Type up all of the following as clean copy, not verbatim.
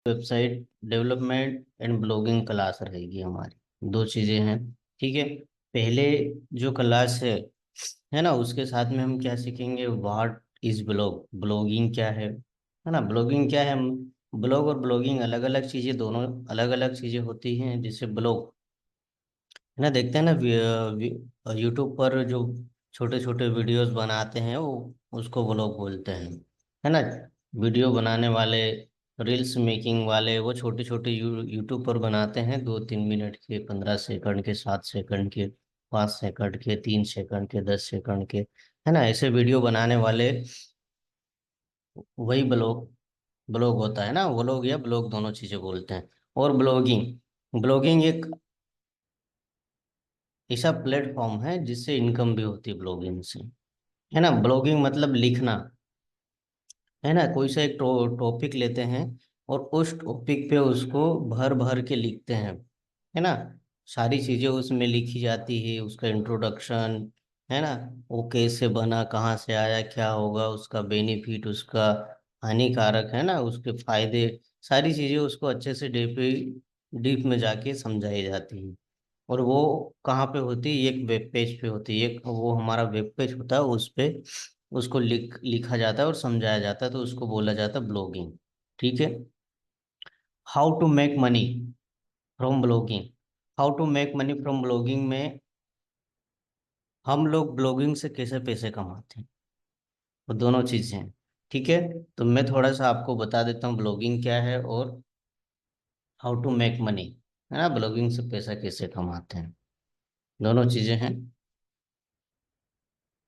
Website development and blogging class रहेगी हमारी। दो चीजें हैं। ठीक है। पहले जो क्लास है ना, उसके साथ में हम क्या सीखेंगे, व्हाट इज ब्लॉग, ब्लॉगिंग क्या है ना, ब्लॉगिंग क्या है। ब्लॉग और ब्लॉगिंग अलग अलग चीजें, दोनों अलग अलग चीजें होती हैं। जैसे ब्लॉग है ना, देखते हैं ना यूट्यूब पर जो छोटे छोटे वीडियोस बनाते हैं, वो उसको व्लॉग बोलते हैं, है ना। वीडियो बनाने वाले, रील्स मेकिंग वाले, वो छोटे छोटे यूट्यूब पर बनाते हैं, 2-3 मिनट के, 15 सेकंड के, 7 सेकंड के, 5 सेकंड के, 3 सेकंड के, 10 सेकंड के, है ना। ऐसे वीडियो बनाने वाले, वही ब्लॉग ब्लॉग होता है ना। व्लॉग या ब्लॉग दोनों चीजें बोलते हैं। और ब्लॉगिंग, ब्लॉगिंग एक ऐसा प्लेटफॉर्म है जिससे इनकम भी होती है ब्लॉगिंग से, है ना। ब्लॉगिंग मतलब लिखना, है ना। कोई सा एक टॉपिक लेते हैं और उस टॉपिक पे उसको भर भर के लिखते हैं, है ना। सारी चीजें उसमें लिखी जाती है, उसका इंट्रोडक्शन, है ना, वो कैसे बना, कहाँ से आया, क्या होगा, उसका बेनिफिट, उसका हानिकारक, है ना, उसके फायदे, सारी चीजें उसको अच्छे से डीप डीप में जाके समझाई जाती है। और वो कहाँ पे होती है, एक वेब पेज पे होती है, एक वो हमारा वेब पेज होता है, उस पे उसको लिखा जाता है और समझाया जाता है, तो उसको बोला जाता है ब्लॉगिंग। ठीक है। How to make money from blogging, how to make money from blogging में हम लोग ब्लॉगिंग से कैसे पैसे कमाते हैं, वो दोनों चीजें हैं। ठीक है। तो मैं थोड़ा सा आपको बता देता हूँ ब्लॉगिंग क्या है और हाउ टू मेक मनी, है ना, ब्लॉगिंग से पैसा कैसे कमाते हैं, दोनों चीजें हैं।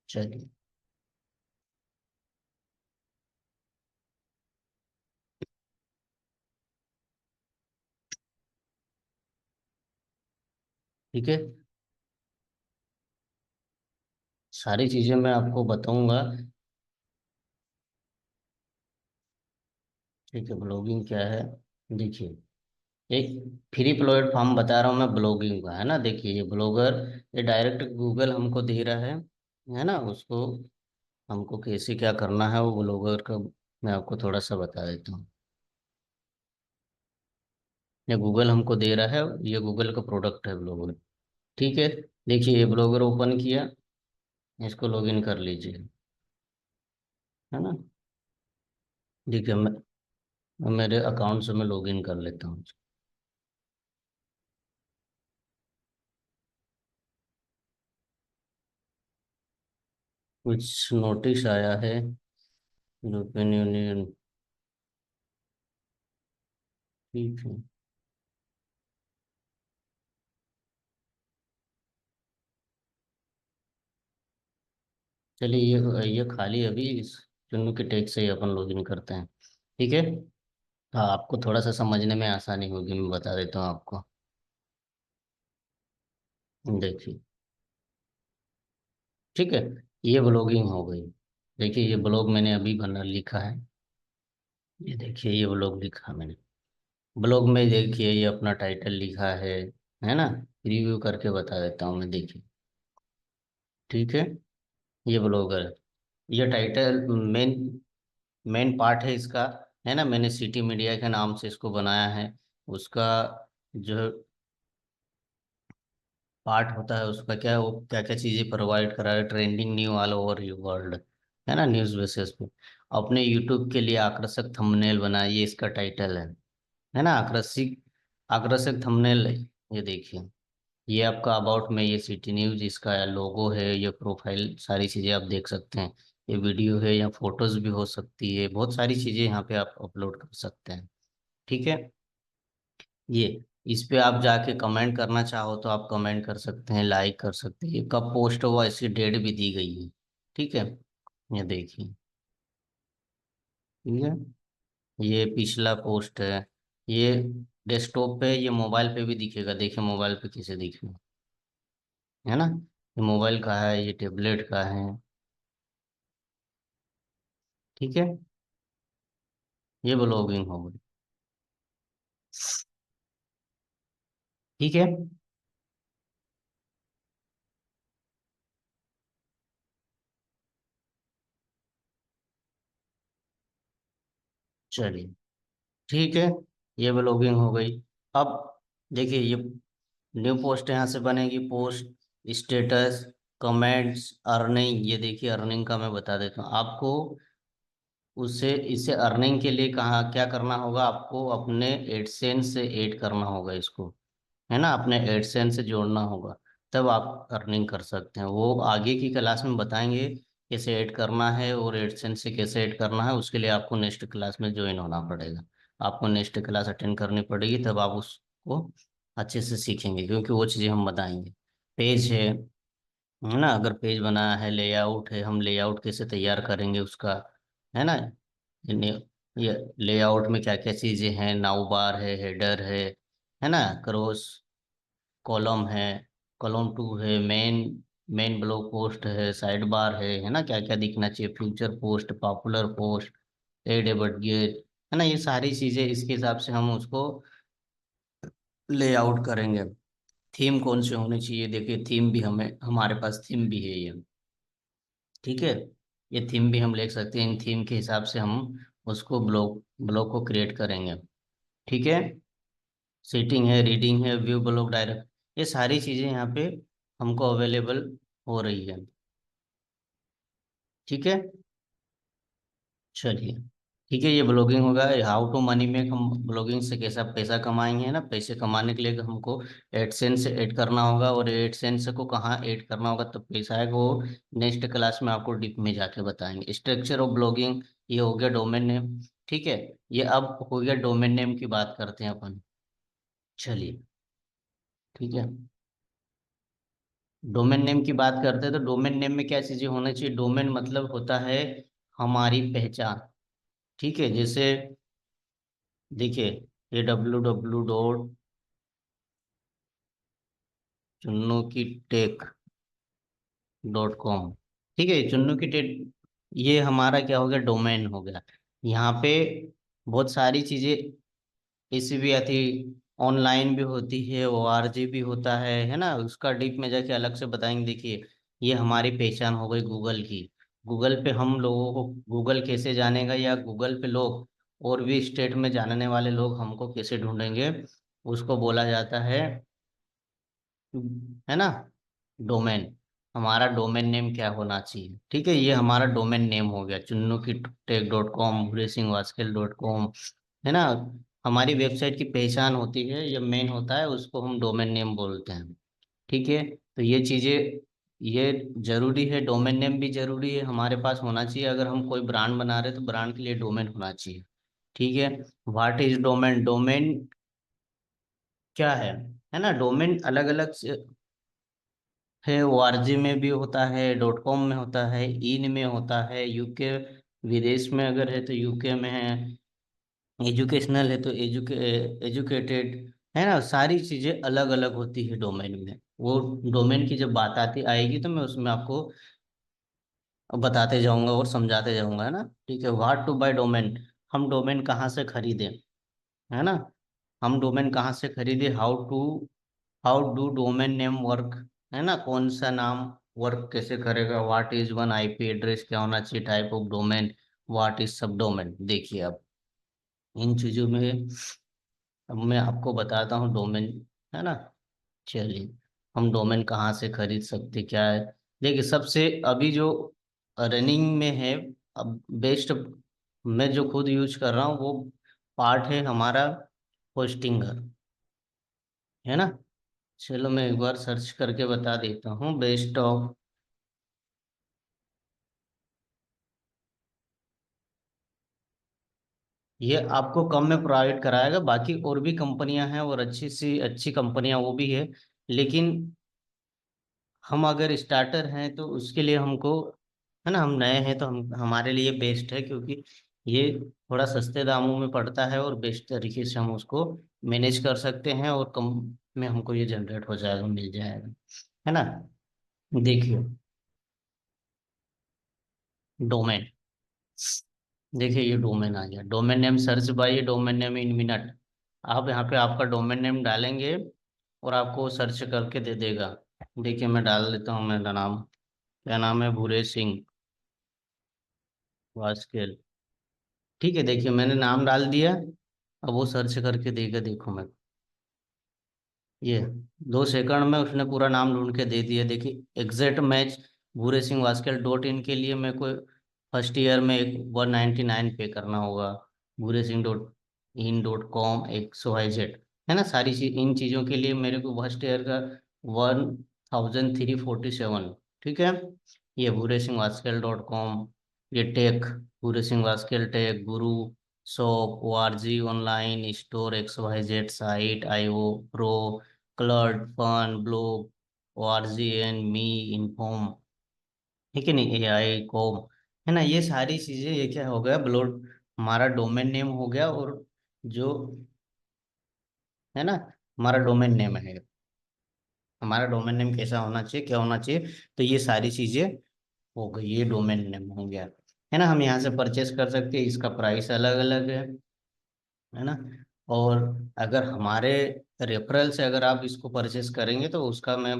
चलिए। ठीक है। सारी चीजें मैं आपको बताऊंगा। ठीक है। ब्लॉगिंग क्या है, देखिए, एक फ्री प्लेटफॉर्म बता रहा हूँ मैं ब्लॉगिंग का, है ना। देखिए, ये ब्लॉगर, ये डायरेक्ट गूगल हमको दे रहा है ना। उसको हमको कैसे क्या करना है, वो ब्लॉगर का मैं आपको थोड़ा सा बता देता हूँ। ये गूगल हमको दे रहा है, ये गूगल का प्रोडक्ट है ब्लॉगर। ठीक है। देखिए, ये ब्लॉगर ओपन किया, इसको लॉगिन कर लीजिए, है ना। देखिए, मैं मेरे अकाउंट से मैं लॉगिन कर लेता हूँ। कुछ नोटिस आया है, यूरोपियन यूनियन। ठीक है। चलिए, ये खाली अभी इस चुन्नू के टेक से ही अपन लॉगिन करते हैं। ठीक है। हाँ, आपको थोड़ा सा समझने में आसानी होगी, मैं बता देता हूँ आपको। देखिए, ठीक है, ये ब्लॉगिंग हो गई। देखिए, ये ब्लॉग मैंने अभी बना लिखा है। ये देखिए, ये ब्लॉग लिखा मैंने। ब्लॉग में देखिए, ये अपना टाइटल लिखा है ना। रिव्यू करके बता देता हूँ मैं, देखिए। ठीक है। ये ब्लॉगर है, ये टाइटल मेन मेन पार्ट है इसका, है ना। मैंने सिटी मीडिया के नाम से इसको बनाया है। उसका जो पार्ट होता है, उसका क्या है, वो क्या क्या चीज़ें प्रोवाइड करा है, trending knew all over world, है ना, न्यूज़ बेसिस पे। अपने यूट्यूब के लिए आकर्षक थंबनेल बनाए, ये इसका टाइटल है ना। आकर्षक आकर्षक थंबनेल, ये देखिए। ये आपका अबाउट में, ये सिटी न्यूज़, इसका लोगो है, ये प्रोफाइल, सारी चीज़ें आप देख सकते हैं। ये वीडियो है या फोटोज भी हो सकती है, बहुत सारी चीज़ें यहाँ पे आप अपलोड कर सकते हैं। ठीक है। ये इस पे आप जाके कमेंट करना चाहो तो आप कमेंट कर सकते हैं, लाइक कर सकते हैं। ये कब पोस्ट हुआ, इसकी डेट भी दी गई है। ठीक है। ये देखिए। ठीक है। ये पिछला पोस्ट है। ये डेस्कटॉप पे, ये मोबाइल पे भी दिखेगा, देखिए मोबाइल पे कैसे दिखेगा, है ना। ये मोबाइल का है, ये टेबलेट का है। ठीक है। ये ब्लॉगिंग हो गई। ठीक है। चलिए। ठीक है। ये भी लॉगिंग हो गई। अब देखिए ये न्यू पोस्ट यहाँ से बनेगी, पोस्ट, स्टेटस, कमेंट्स, अर्निंग। ये देखिए अर्निंग का मैं बता देता हूँ आपको। उससे इसे अर्निंग के लिए कहाँ क्या करना होगा आपको, अपने एडसेंस से ऐड करना होगा इसको, है ना, अपने एडसेंस से जोड़ना होगा, तब आप अर्निंग कर सकते हैं। वो आगे की क्लास में बताएंगे कैसे ऐड करना है, और एडसेंस से कैसे ऐड करना है उसके लिए आपको नेक्स्ट क्लास में ज्वाइन होना पड़ेगा। आपको नेक्स्ट क्लास अटेंड करनी पड़ेगी, तब आप उसको अच्छे से सीखेंगे, क्योंकि वो चीज़ें हम बताएंगे। पेज है ना, अगर पेज बनाया है, लेआउट है, हम लेआउट कैसे तैयार करेंगे उसका, है ना। ये ये लेआउट में क्या क्या चीज़ें हैं, नाउ बार है, हेडर है ना, क्रॉस कॉलम कॉलम टू है, मेन ब्लॉग पोस्ट है, साइड बार है ना, क्या क्या दिखना चाहिए, future post, popular post, ad widget, है ना। ये सारी चीजें इसके हिसाब से हम उसको लेआउट करेंगे। थीम कौन से होने चाहिए, देखिए थीम भी हमें, हमारे पास थीम भी है ये, ठीक है। ये थीम भी हम लिख सकते हैं, इन थीम के हिसाब से हम उसको ब्लॉग ब्लॉग को क्रिएट करेंगे, ठीक है। सीटिंग है, रीडिंग है, व्यू ब्लॉग डायरेक्ट, ये सारी चीजें यहाँ पे हमको अवेलेबल हो रही है, ठीक है। चलिए, ठीक है, ये ब्लॉगिंग होगा। हाउ टू मनी मेक, हम ब्लॉगिंग से कैसा पैसा कमाएंगे, है ना। पैसे कमाने के लिए हमको एडसेंस से ऐड करना होगा, और एडसेंस को कहाँ ऐड करना होगा तब पैसा आएगा, वो नेक्स्ट क्लास में आपको डीप में जाके बताएंगे। स्ट्रक्चर ऑफ ब्लॉगिंग, ये हो गया डोमेन नेम, ठीक है। ये अब हो गया डोमेन नेम की बात करते हैं अपन, चलिए, ठीक है। डोमेन नेम की बात करते हैं तो डोमेन नेम में क्या चीजें होना चाहिए, डोमेन मतलब होता है हमारी पहचान, ठीक है। जैसे देखिए ये www.chunnu-की-tech.com, ठीक है। चुन्नू की टेक, ये हमारा क्या हो गया, डोमेन हो गया। यहाँ पे बहुत सारी चीजें ऐसी भी आती, ऑनलाइन भी होती है, ओआरजी भी होता है ना। उसका डीप में जाके अलग से बताएंगे। देखिए ये हमारी पहचान हो गई गूगल की। गूगल पे हम लोगों को गूगल कैसे जानेगा, या गूगल पे लोग और भी स्टेट में जानने वाले लोग हमको कैसे ढूंढेंगे, उसको बोला जाता है ना, डोमेन। हमारा डोमेन नेम क्या होना चाहिए, ठीक है। ये हमारा डोमेन नेम हो गया, chunnu-की-tech.com, भूरेसिंह-वास्केल.com, है ना। हमारी वेबसाइट की पहचान होती है, ये मेन होता है, उसको हम डोमेन नेम बोलते हैं, ठीक है। तो ये चीजें, ये जरूरी है, डोमेन नेम भी जरूरी है, हमारे पास होना चाहिए। अगर हम कोई ब्रांड बना रहे हैं तो ब्रांड के लिए डोमेन होना चाहिए, ठीक है। व्हाट इज डोमेन, डोमेन क्या है ना। डोमेन अलग अलग है, ओआरजी में भी होता है, डॉट कॉम में होता है, इन में होता है, यूके, विदेश में अगर है तो यूके में है, एजुकेशनल है तो एजुकेटेड, है ना। सारी चीजें अलग अलग होती है डोमेन में। वो डोमेन की जब बात आती आएगी तो मैं उसमें आपको बताते जाऊंगा और समझाते जाऊंगा, है ना, ठीक है। व्हाट टू बाय डोमेन, हम डोमेन कहाँ से खरीदें, है ना। हम डोमेन कहाँ से खरीदे, how do domain name work, है ना, कौन सा नाम वर्क कैसे करेगा। What is one IP address, क्या होना चाहिए, type of domain, what is सब डोमेन। देखिए अब इन चीजों में अब मैं आपको बताता हूँ डोमेन, है ना। चलिए, हम डोमेन कहाँ से खरीद सकते, क्या है। देखिए सबसे अभी जो रनिंग में है, अब बेस्ट, मैं जो खुद यूज कर रहा हूँ वो पार्ट है हमारा होस्टिंगर, है ना। चलो मैं एक बार सर्च करके बता देता हूँ, बेस्ट ऑफ, ये आपको कम में प्रोवाइड कराएगा। बाकी और भी कंपनियां हैं, और अच्छी सी अच्छी कंपनियां वो भी है, लेकिन हम अगर स्टार्टर हैं तो उसके लिए हमको, है ना, हम नए हैं तो हम, हमारे लिए बेस्ट है, क्योंकि ये थोड़ा सस्ते दामों में पड़ता है, और बेस्ट तरीके से हम उसको मैनेज कर सकते हैं, और कम में हमको ये जनरेट हो जाएगा, मिल जाएगा, है ना। देखिए डोमेन, देखिए ये डोमेन आ गया, domain name search by domain name in minute. आप यहाँ पे आपका डोमेन नेम डालेंगे और आपको सर्च करके दे देगा। देखिए मैं डाल देता हूँ मेरा नाम, क्या नाम है, भूरे सिंह वास्केल, ठीक है। देखिए मैंने नाम डाल दिया, अब वो सर्च करके देगा, देखो मैं, ये 2 सेकंड में उसने पूरा नाम ढूंढ के दे दिया। देखिए एग्जैक्ट मैच भूरे सिंह वास्केल डॉट इन के लिए मेरे को फर्स्ट ईयर में 199 पे करना होगा। भूरे Singh dot in dot com XYZ, है ना, सारी चीज, इन चीज़ों के लिए मेरे को फर्स्ट ईयर का 1347। ठीक है। ये भूरे सिंह वास्केल डॉट कॉम, ये tech, Bhure Singh Waskel tech guru, shop, ORG, online store, XYZ site, IO pro, क्लर्ड, fun, blog, ORGN, me, inform, ठीक है नहीं, AI कॉम, है ना, ये सारी चीजें, ये क्या हो गया, ब्लॉग हमारा डोमेन नेम हो गया। और जो, है ना, हमारा डोमेन नेम है, हमारा डोमेन नेम कैसा होना चाहिए, क्या होना चाहिए, तो ये सारी चीजें हो गई, ये डोमेन नेम हो गया, है ना। हम यहाँ से परचेस कर सकते हैं, इसका प्राइस अलग अलग है ना। और अगर हमारे रेफरल से अगर आप इसको परचेस करेंगे तो उसका मैं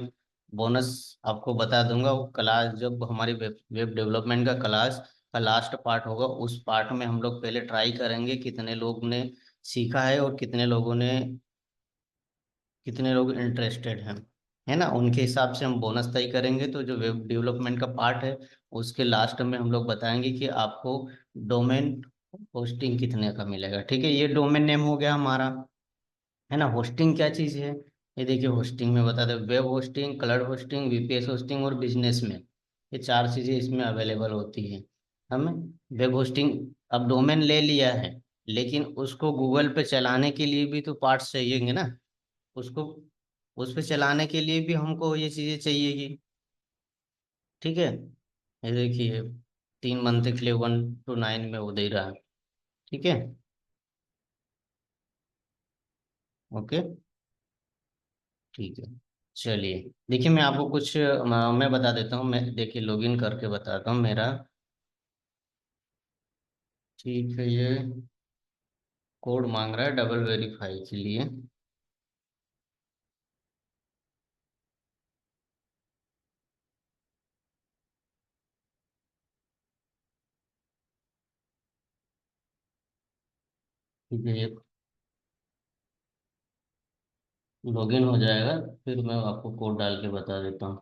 बोनस आपको बता दूंगा। वो क्लास, जब हमारी वेब डेवलपमेंट का क्लास का लास्ट पार्ट होगा, उस पार्ट में हम लोग पहले ट्राई करेंगे कितने लोग ने सीखा है और कितने लोग इंटरेस्टेड हैं, है ना, उनके हिसाब से हम बोनस तय करेंगे। तो जो वेब डेवलपमेंट का पार्ट है, उसके लास्ट में हम लोग बताएंगे कि आपको डोमेन होस्टिंग कितने का मिलेगा। ठीक है, ये डोमेन नेम हो गया हमारा, है ना। होस्टिंग क्या चीज़ है, ये देखिए, होस्टिंग में बता दें, web hosting, cloud hosting, VPS hosting और बिजनेस में, ये 4 चीज़ें इसमें अवेलेबल होती हैं। हमें वेब होस्टिंग, अब डोमेन ले लिया है, लेकिन उसको गूगल पे चलाने के लिए भी तो पार्ट्स चाहिएंगे ना, उसको उस पे चलाने के लिए भी हमको ये चीज़ें चाहिएगी। ठीक है, ये देखिए 3 मंथ के लिए 1 to 9 में वो दे रहा है। ठीक है, ओके, ठीक है। चलिए, देखिए मैं आपको कुछ मैं बता देता हूँ, मैं देखिए लॉगिन करके बताता हूँ मेरा। ठीक है, ये कोड मांग रहा है डबल वेरीफाई के लिए। ठीक है, ये लॉगिन हो जाएगा, फिर मैं आपको कोड डाल के बता देता हूँ,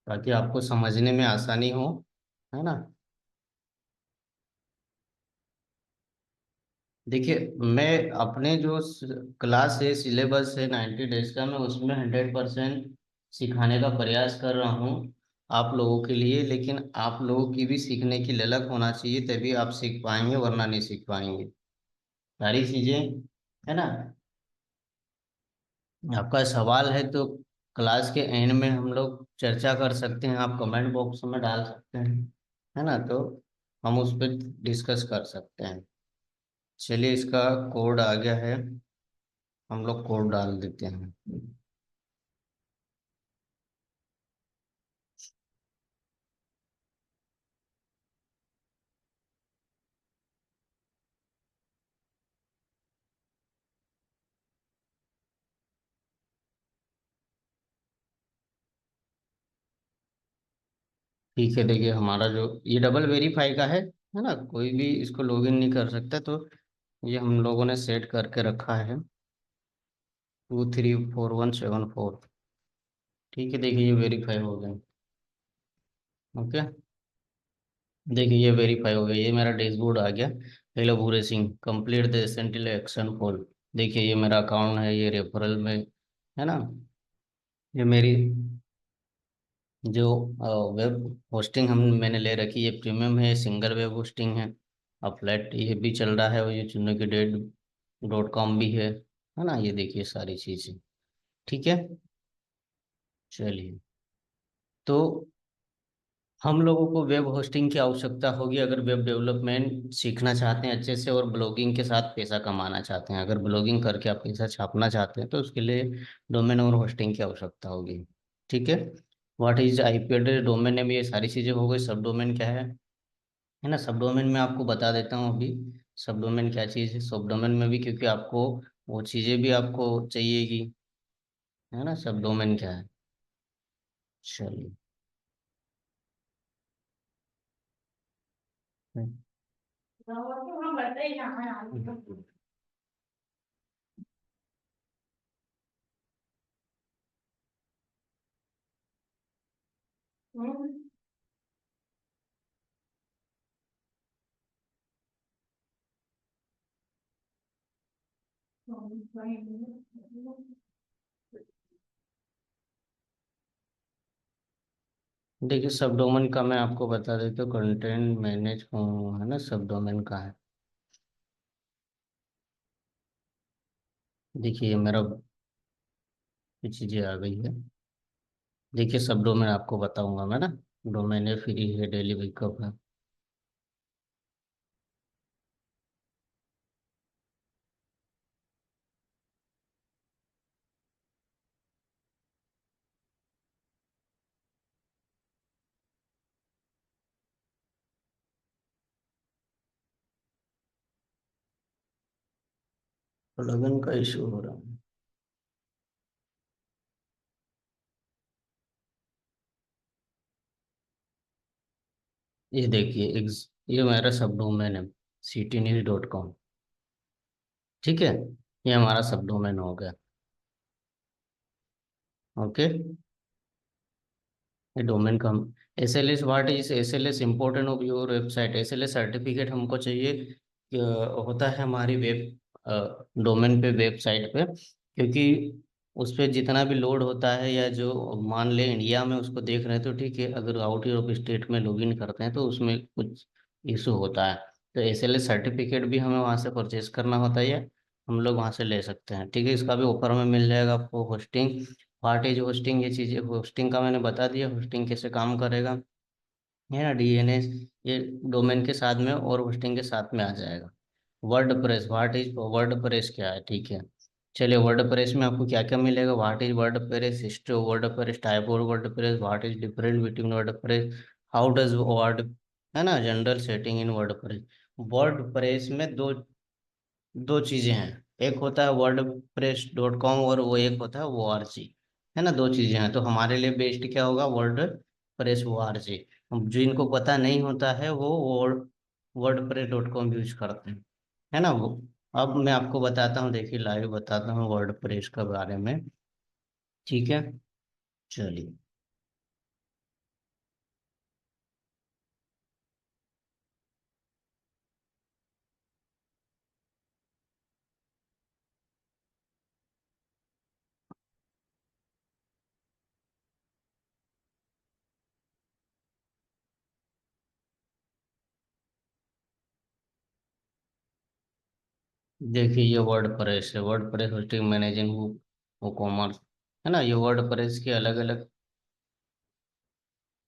ताकि आपको समझने में आसानी हो, है ना। देखिए, मैं अपने जो क्लास है, सिलेबस है 90 डेज का, मैं उसमें 100% सिखाने का प्रयास कर रहा हूँ आप लोगों के लिए। लेकिन आप लोगों की भी सीखने की ललक होना चाहिए, तभी आप सीख पाएंगे, वरना नहीं सीख पाएंगे सारी चीजें, है ना। आपका सवाल है तो क्लास के एंड में हम लोग चर्चा कर सकते हैं, आप कमेंट बॉक्स में डाल सकते हैं, है ना, तो हम उस पर डिस्कस कर सकते हैं। चलिए, इसका कोड आ गया है, हम लोग कोड डाल देते हैं। ठीक है, देखिए हमारा जो ये डबल वेरीफाई का है ना, कोई भी इसको लॉगिन नहीं कर सकता, तो ये हम लोगों ने सेट करके रखा है 23417 ठीक है, देखिए ये वेरीफाई हो गया। ओके, देखिए ये वेरीफाई हो गया, ये मेरा डैशबोर्ड आ गया। हेलो भूरे Singh, complete the essential action for, देखिए ये मेरा अकाउंट है, ये रेफरल में, है ना। ये मेरी जो वेब होस्टिंग हम मैंने ले रखी है, प्रीमियम है, सिंगल वेब होस्टिंग है। अब फ्लैट ये भी चल रहा है, और ये चुन्नू की डेट .com भी है ना, ये देखिए सारी चीज़ें। ठीक है, चलिए, तो हम लोगों को वेब होस्टिंग की आवश्यकता होगी अगर वेब डेवलपमेंट सीखना चाहते हैं अच्छे से, और ब्लॉगिंग के साथ पैसा कमाना चाहते हैं। अगर ब्लॉगिंग करके आप पैसा छापना चाहते हैं तो उसके लिए डोमेन और होस्टिंग की आवश्यकता होगी। ठीक है, what is IP address, domain name, ये सारी चीज़ें हो गई। सब डोमेन क्या है ना, सब डोमेन में आपको बता देता हूँ अभी। सब डोमेन क्या चीज़ है, सब डोमेन में भी, क्योंकि आपको वो चीज़ें भी आपको चाहिएगी, है ना। सब डोमेन क्या है, चलिए, देखिए सब डोमेन का मैं आपको बता देता हूँ, कंटेंट मैनेज है ना, सब डोमेन का है। देखिए ये मेरा ये चीजें आ गई है। देखिए सब डोमेन आपको बताऊंगा मैं ना। डोमेन है, फ्री है, डेली बैकअप है। प्लगइन का इशू हो रहा है। ये देखिए ये मेरा सब डोमेन है, ctnews.com। ठीक है, ये हमारा सब डोमेन हो गया। ओके, ये डोमेन का हम SLS, what is SLS, important of your website. SLS certificate हमको चाहिए होता है हमारी वेब डोमेन पे, वेबसाइट पे, क्योंकि उस पे जितना भी लोड होता है, या जो मान ले इंडिया में उसको देख रहे हैं तो ठीक है, अगर आउट ऑफ स्टेट में लॉगिन करते हैं तो उसमें कुछ इशू होता है। तो SLS सर्टिफिकेट भी हमें वहाँ से परचेज करना होता है, या हम लोग वहाँ से ले सकते हैं। ठीक है, इसका भी ऑफर में मिल जाएगा आपको। होस्टिंग, व्हाट इज होस्टिंग, ये चीज़ें होस्टिंग का मैंने बता दिया, होस्टिंग कैसे काम करेगा, है ना। DNS ये डोमेन के साथ में और होस्टिंग के साथ में आ जाएगा। Word press, what is word press क्या है, ठीक है। चलिए वर्ड प्रेस में आपको क्या क्या मिलेगा। What is word press, history of word press, type of word press, what is different between word press, how does word, है ना, जनरल सेटिंग इन वर्ड प्रेस। वर्ड प्रेस में दो दो चीजें हैं, एक होता है wordpress.com और वो एक होता है ORG, है ना। दो चीजें हैं, तो हमारे लिए बेस्ट क्या होगा, WordPress ORG। जिनको पता नहीं होता है वो wordpress.com यूज करते हैं, है ना वो। अब मैं आपको बताता हूँ, देखिए लाइव बताता हूँ वर्डप्रेस के बारे में। ठीक है, चलिए। देखिए ये वर्डप्रेस है, वर्डप्रेस होस्टिंग मैनेजिंग वो कॉमर्स, है ना। ये वर्डप्रेस के अलग अलग,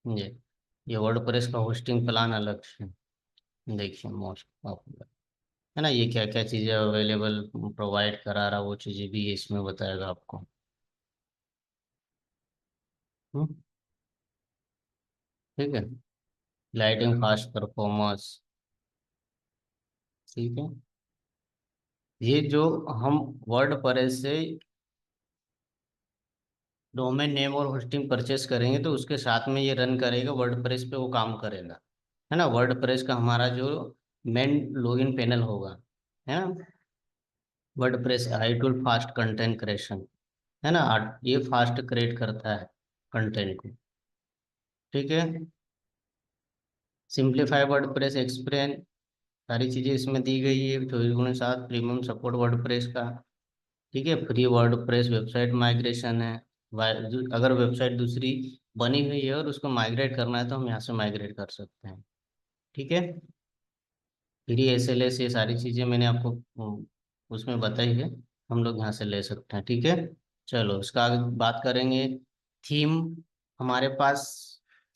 ये ये वर्डप्रेस का होस्टिंग प्लान अलग से। देखिए मोस्ट पॉपुलर, है ना, ये क्या क्या चीज़ें अवेलेबल प्रोवाइड करा रहा, वो चीज़ें भी ये इसमें बताएगा आपको। हम्म, ठीक है। लाइटिंग, फास्ट परफॉर्मेंस, ठीक है। ये जो हम वर्ड प्रेस से डोमेन नेम और होस्टिंग परचेस करेंगे तो उसके साथ में ये रन करेगा, वर्ड प्रेस पे वो काम करेगा, है ना। वर्ड प्रेस का हमारा जो मेन लॉगिन पैनल होगा, है ना। Word press I tool fast content creation, है ना। ये फास्ट क्रिएट करता है कंटेंट को, ठीक है। सिंप्लीफाई वर्ड प्रेस एक्सप्लेन, सारी चीजें इसमें दी गई है। 24/7 प्रीमियम सपोर्ट वर्ड प्रेस का, ठीक है। Free word press website migration है। अगर वेबसाइट दूसरी बनी हुई है और उसको माइग्रेट करना है तो हम यहाँ से माइग्रेट कर सकते हैं, ठीक है। फ्री SLS, ये सारी चीजें मैंने आपको उसमें बताई है, हम लोग यहाँ से ले सकते हैं, ठीक है। चलो इसका आगे बात करेंगे। थीम, हमारे पास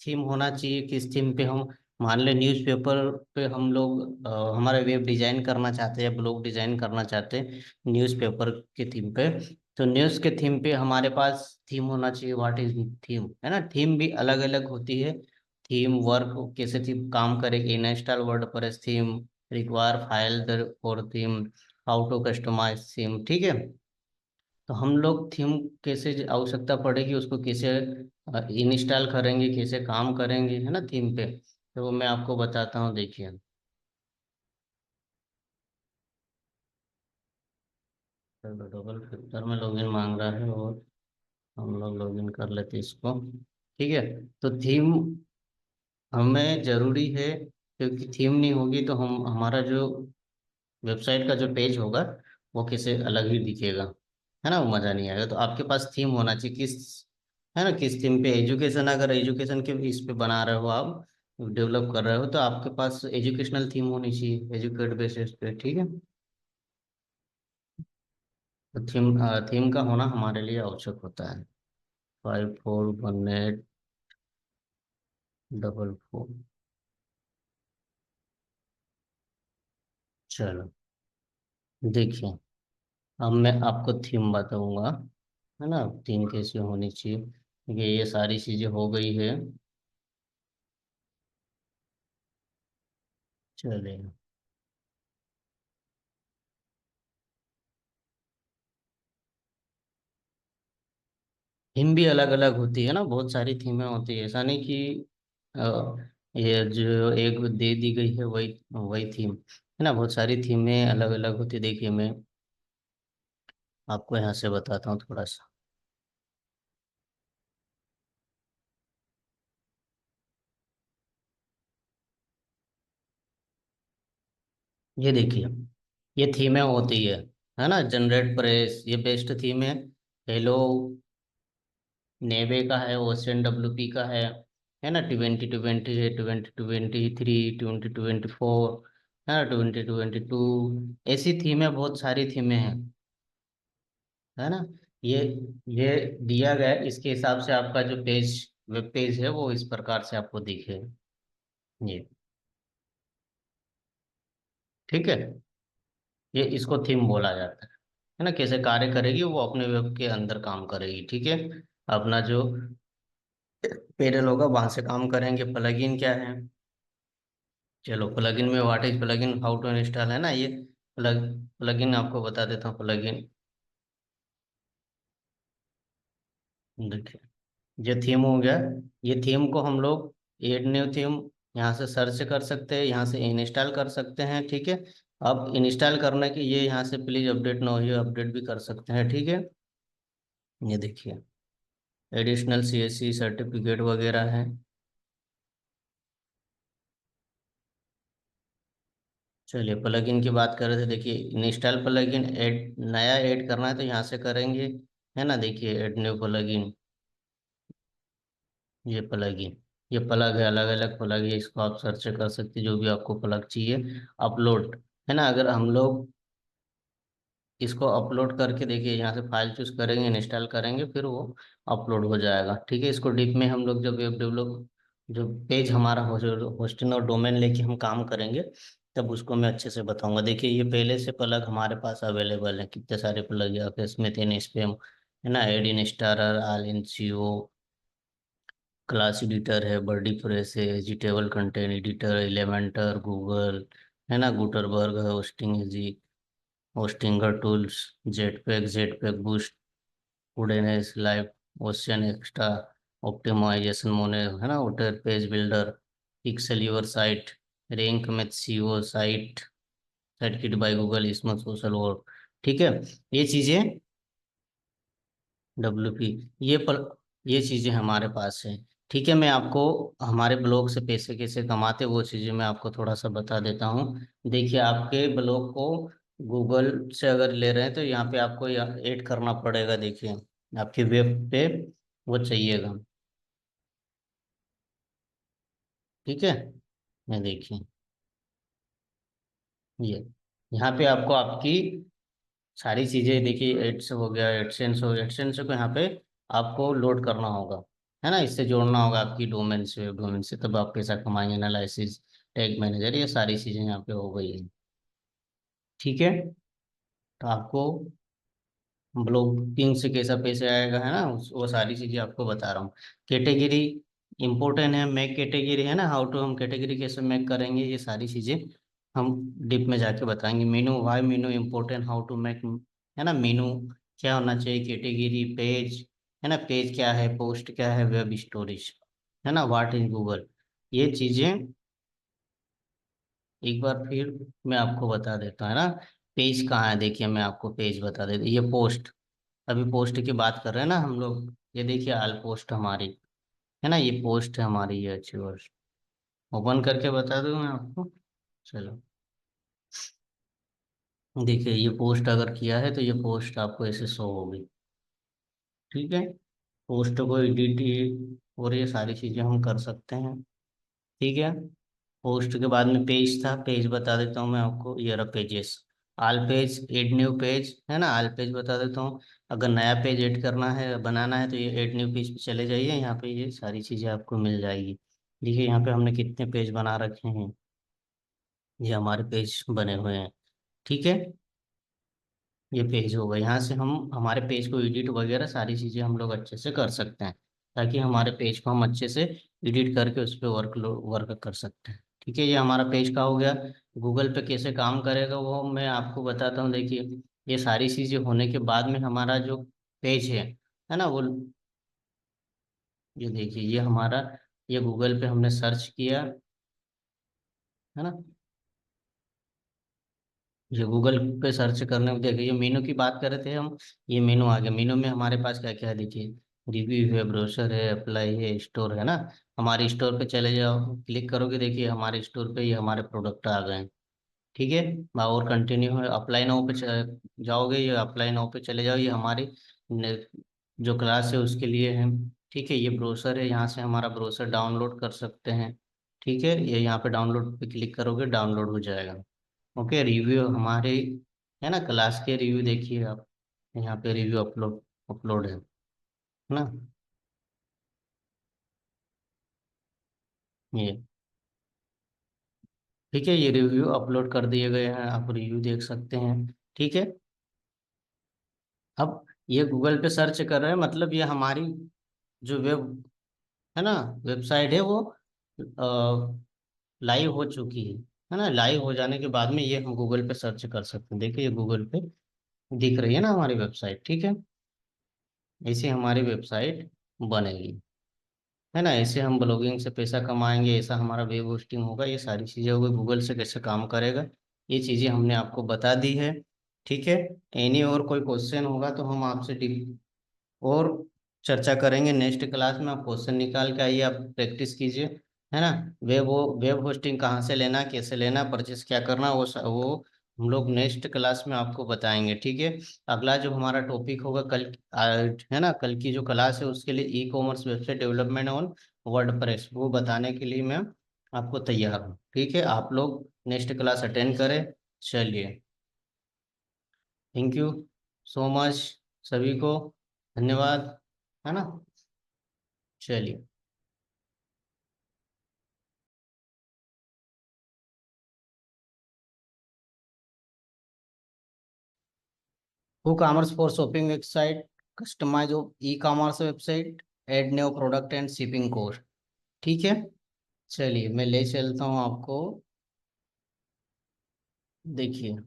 थीम होना चाहिए। किस थीम पे हम, मान ले न्यूज़पेपर पे हम लोग हमारा वेब डिजाइन करना चाहते हैं या ब्लॉग डिजाइन करना चाहते हैं न्यूज़पेपर के थीम पे, तो न्यूज़ के थीम पे हमारे पास थीम होना चाहिए। व्हाट इज थीम, है ना। थीम भी अलग अलग होती है। थीम वर्क कैसे थीम काम करेगी, install WordPress theme, require file for theme, how to customise theme, ठीक है। तो हम लोग थीम कैसे आवश्यकता पड़ेगी उसको कैसे इंस्टॉल करेंगे, कैसे काम करेंगे, है ना, थीम पे, तो वो मैं आपको बताता हूँ, देखिए। चलो डबल फैक्टर में लॉगिन मांग रहा है, और हम लोग लॉगिन कर लेते हैं इसको। ठीक है। तो थीम हमें जरूरी है, क्योंकि थीम नहीं होगी तो हम हमारा जो वेबसाइट का जो पेज होगा वो किसी अलग ही दिखेगा, है ना, वो मज़ा नहीं आएगा। तो आपके पास थीम होना चाहिए, है ना, किस थीम पे, एजुकेशन, अगर एजुकेशन के इस पे बना रहे हो आप, डेवलप कर रहे हो, तो आपके पास एजुकेशनल थीम होनी चाहिए, एजुकेट बेसिस पे। ठीक है। तो थीम का होना हमारे लिए आवश्यक होता है। 541844। चलो देखिए, अब मैं आपको थीम बताऊंगा, है ना, थीम कैसे होनी चाहिए, क्योंकि ये सारी चीजें हो गई है। चलिए, थीम भी अलग अलग होती है ना, बहुत सारी थीमें होती है, ऐसा नहीं कि ये जो एक दे दी गई है वही वही थीम, है ना, बहुत सारी थीमें अलग अलग होती है। देखिए, मैं आपको यहाँ से बताता हूँ थोड़ा सा। ये देखिए, ये थीमें होती है ना, जनरेट प्रेस, ये बेस्ट थीम है। नेवे का है, ओशन डब्ल्यूपी का है ना, 2020 है, 2023, 2024, है ना, 2022, ऐसी थीमें, बहुत सारी थीमें हैं, है ना। ये ये दिया गया है, इसके हिसाब से आपका जो वेब पेज है वो इस प्रकार से आपको दिखे। ये ठीक है। ये इसको थीम बोला जाता है ना, कैसे कार्य करेगी वो, अपने वेब के अंदर काम करेगी। ठीक है। अपना जो पैनल होगा वहां से काम करेंगे। प्लगइन क्या है, चलो प्लगइन में, what is plugin, how to install, है ना, ये प्लगइन आपको बता देता हूँ। प्लगइन देखिए, ये थीम हो गया। ये थीम को हम लोग एड न्यू थीम यहाँ से सर्च कर सकते हैं, यहाँ से इंस्टॉल कर सकते हैं। ठीक है। अब इंस्टॉल करने के ये यहाँ से प्लीज अपडेट ना हो, ये अपडेट भी कर सकते हैं। ठीक है। ये देखिए, एडिशनल सीएससी सर्टिफिकेट वगैरह है। चलिए, प्लगइन की बात कर रहे थे, देखिए, इंस्टॉल प्लगइन, ऐड नया ऐड करना है तो यहाँ से करेंगे, है ना। देखिए, ऐड न्यू प्लगइन, ये प्लगइन, ये प्लग है, अलग अलग प्लग है, इसको आप सर्च कर सकते हैं जो भी आपको प्लग चाहिए। अपलोड, है ना, अगर हम लोग इसको अपलोड करके, देखिए, यहाँ से फाइल चूज करेंगे, इंस्टॉल करेंगे, फिर वो अपलोड हो जाएगा। ठीक है। इसको डीप में हम लोग जब वेब डेवलप, जो पेज हमारा होस्टिंग और डोमेन लेके हम काम करेंगे, तब उसको मैं अच्छे से बताऊंगा। देखिए, ये पहले से प्लग हमारे पास अवेलेबल है, कितने सारे प्लग है आपके, स्मिथ इन स्पैम, है ना, ad inserter, all in SEO, class editor है, बर्डी प्रेस है, editable content editor, Elementor, Google, है ना, गुटरबर्ग है, hosting easy, Hostinger tools, Jetpack boost, वुडेनेस लाइव, ओशियन एक्स्ट्रा, ऑप्टिमाइजेशन मोने, है ना, otter page builder, pixel your site, rank math SEO site, site kit by Google, इसमें social work. ठीक है। ये चीजें डब्ल्यू पी, ये पर ये चीजें हमारे पास है। ठीक है। मैं आपको हमारे ब्लॉग से पैसे कैसे कमाते, वो चीजें मैं आपको थोड़ा सा बता देता हूँ। देखिए, आपके ब्लॉग को गूगल से अगर ले रहे हैं तो यहाँ पे आपको ऐड करना पड़ेगा। देखिए, आपकी वेब पे वो चाहिएगा। ठीक है। मैं देखिए, ये यहाँ पे आपको आपकी सारी चीजें, देखिए, एड्स हो गया, एडसेंस हो, एडसेंस को यहाँ पे आपको लोड करना होगा, है ना, इससे जोड़ना होगा आपकी डोमेन से, वेब डोमेन से, तब आप पैसा कमाएंगे। एनालिसिस, टैग मैनेजर, ये सारी चीजें यहाँ पे हो गई है। ठीक है। तो आपको ब्लॉगिंग से कैसा पैसे आएगा, है ना, वो सारी चीजें आपको बता रहा हूँ। कैटेगरी इंपॉर्टेंट है, मैक कैटेगरी, है ना, हाउ टू हम कैटेगरी कैसे मैक करेंगे, ये सारी चीजें हम डीप में जाके बताएंगे। Menu, why menu important, how to make, है ना, मेनू क्या होना चाहिए, कैटेगरी, पेज, है ना, पेज क्या है, पोस्ट क्या है, वेब स्टोरेज, है ना, व्हाट इज गूगल, ये चीजें एक बार फिर मैं आपको बता देता हूँ, है ना। पेज कहाँ है, देखिए मैं आपको पेज बता देता, ये पोस्ट, अभी पोस्ट की बात कर रहे हैं ना हम लोग। ये देखिए ऑल पोस्ट हमारी, है ना, ये पोस्ट है हमारी, ये अचीवर्स। ओपन करके बता दूं मैं आपको। चलो, देखिए ये पोस्ट अगर किया है तो ये पोस्ट आपको ऐसे शो होगी। ठीक है, पोस्ट को एडिट और ये सारी चीज़ें हम कर सकते हैं। ठीक है, पोस्ट के बाद में पेज था, पेज बता देता हूँ मैं आपको, ये रहा पेजेस। आल पेज, एड न्यू पेज, है ना, आल पेज बता देता हूँ। अगर नया पेज ऐड करना है, बनाना है, तो ये एड न्यू पेज पे चले जाइए, यहाँ पे ये सारी चीज़ें आपको मिल जाएगी। देखिए यहाँ पे हमने कितने पेज बना रखे हैं, ये हमारे पेज बने हुए हैं। ठीक है, ये पेज होगा, यहाँ से हम हमारे पेज को एडिट वगैरह सारी चीज़ें हम लोग अच्छे से कर सकते हैं, ताकि हमारे पेज को हम अच्छे से एडिट करके उस पर वर्क कर सकते हैं। ठीक है, ये हमारा पेज का हो गया। गूगल पे कैसे काम करेगा वो मैं आपको बताता हूँ। देखिए ये सारी चीज़ें होने के बाद में हमारा जो पेज है ना, वो, ये देखिए ये हमारा, ये गूगल पे हमने सर्च किया, है ना, ये गूगल पे सर्च करने में देखिए, ये मेनू की बात कर रहे थे हम, ये मेनू आ गया। मेनू में हमारे पास क्या क्या है, देखिए रिव्यू है, ब्रोशर है, अप्लाई है, स्टोर है ना। हमारे स्टोर पे चले जाओ, क्लिक करोगे, देखिए हमारे स्टोर पे ये हमारे प्रोडक्ट आ गए हैं। ठीक है, और कंटिन्यू है, अप्लाई नाउ पे जाओगे, ये अप्लाई नाउ पे चले जाओ, ये हमारी ने- जो क्लास है उसके लिए है। ठीक है, ये ब्रोशर है, यहाँ से हमारा ब्रोशर डाउनलोड कर सकते हैं। ठीक है, ये यहाँ पे डाउनलोड पे क्लिक करोगे, डाउनलोड हो जाएगा। ओके, रिव्यू हमारे, है ना, क्लास के रिव्यू देखिए आप, यहाँ पे रिव्यू अपलोड अपलोड है ना, ये। ठीक है, ये रिव्यू अपलोड कर दिए गए हैं, आप रिव्यू देख सकते हैं। ठीक है, अब ये गूगल पे सर्च कर रहे हैं, मतलब ये हमारी जो वेब, है ना, वेबसाइट है वो लाइव हो चुकी है ना। लाइव हो जाने के बाद में ये हम गूगल पे सर्च कर सकते हैं। देखिए ये गूगल पे दिख रही है ना हमारी वेबसाइट। ठीक है, ऐसे हमारी वेबसाइट बनेगी, है ना, ऐसे हम ब्लॉगिंग से पैसा कमाएंगे, ऐसा हमारा वेब होस्टिंग होगा, ये सारी चीज़ें होगी, गूगल से कैसे काम करेगा, ये चीज़ें हमने आपको बता दी है। ठीक है, एनी और कोई क्वेश्चन होगा तो हम आपसे और चर्चा करेंगे नेक्स्ट क्लास में। आप क्वेश्चन निकाल के आइए, आप प्रैक्टिस कीजिए, है ना। वेब होस्टिंग कहाँ से लेना, कैसे लेना, परचेस क्या करना, वो हम लोग नेक्स्ट क्लास में आपको बताएंगे। ठीक है, अगला जो हमारा टॉपिक होगा कल, है ना, कल की जो क्लास है उसके लिए ई commerce website development on WordPress, वो बताने के लिए मैं आपको तैयार हूँ। ठीक है, आप लोग नेक्स्ट क्लास अटेंड करें। चलिए, थैंक यू सो मच सभी को, धन्यवाद, है ना। चलिए, commerce for shopping website, customise e commerce website, add new product and shipping code. ठीक है, चलिए मैं ले चलता हूँ आपको, देखिए।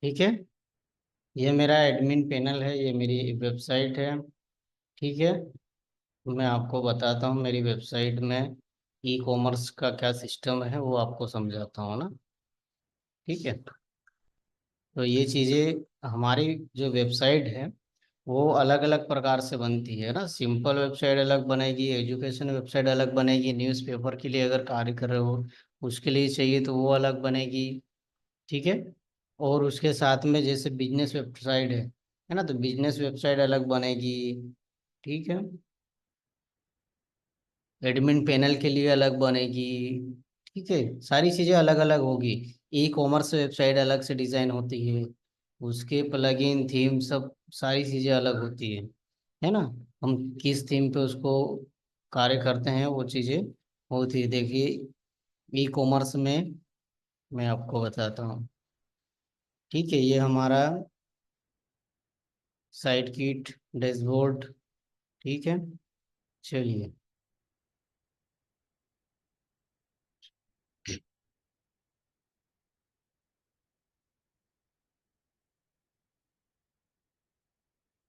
ठीक है, ये मेरा एडमिन पैनल है, ये मेरी वेबसाइट है। ठीक है, मैं आपको बताता हूँ मेरी वेबसाइट में ई कॉमर्स का क्या सिस्टम है, वो आपको समझाता हूँ ना। ठीक है, तो ये चीज़ें हमारी जो वेबसाइट है वो अलग अलग प्रकार से बनती है ना। सिंपल वेबसाइट अलग बनेगी, एजुकेशन वेबसाइट अलग बनेगी, न्यूज़पेपर के लिए अगर कार्य कर रहे हो उसके लिए चाहिए तो वो अलग बनेगी। ठीक है, और उसके साथ में जैसे बिजनेस वेबसाइट है ना, तो बिजनेस वेबसाइट अलग बनेगी। ठीक है, एडमिन पैनल के लिए अलग बनेगी। ठीक है, सारी चीज़ें अलग अलग होगी। ई कॉमर्स वेबसाइट अलग से डिज़ाइन होती है, उसके प्लगइन थीम सब सारी चीज़ें अलग होती है ना। हम किस थीम पे उसको कार्य करते हैं वो चीज़ें होती है। देखिए ई कॉमर्स में मैं आपको बताता हूँ। ठीक है, ये हमारा साइट किट, डैशबोर्ड। ठीक है, चलिए।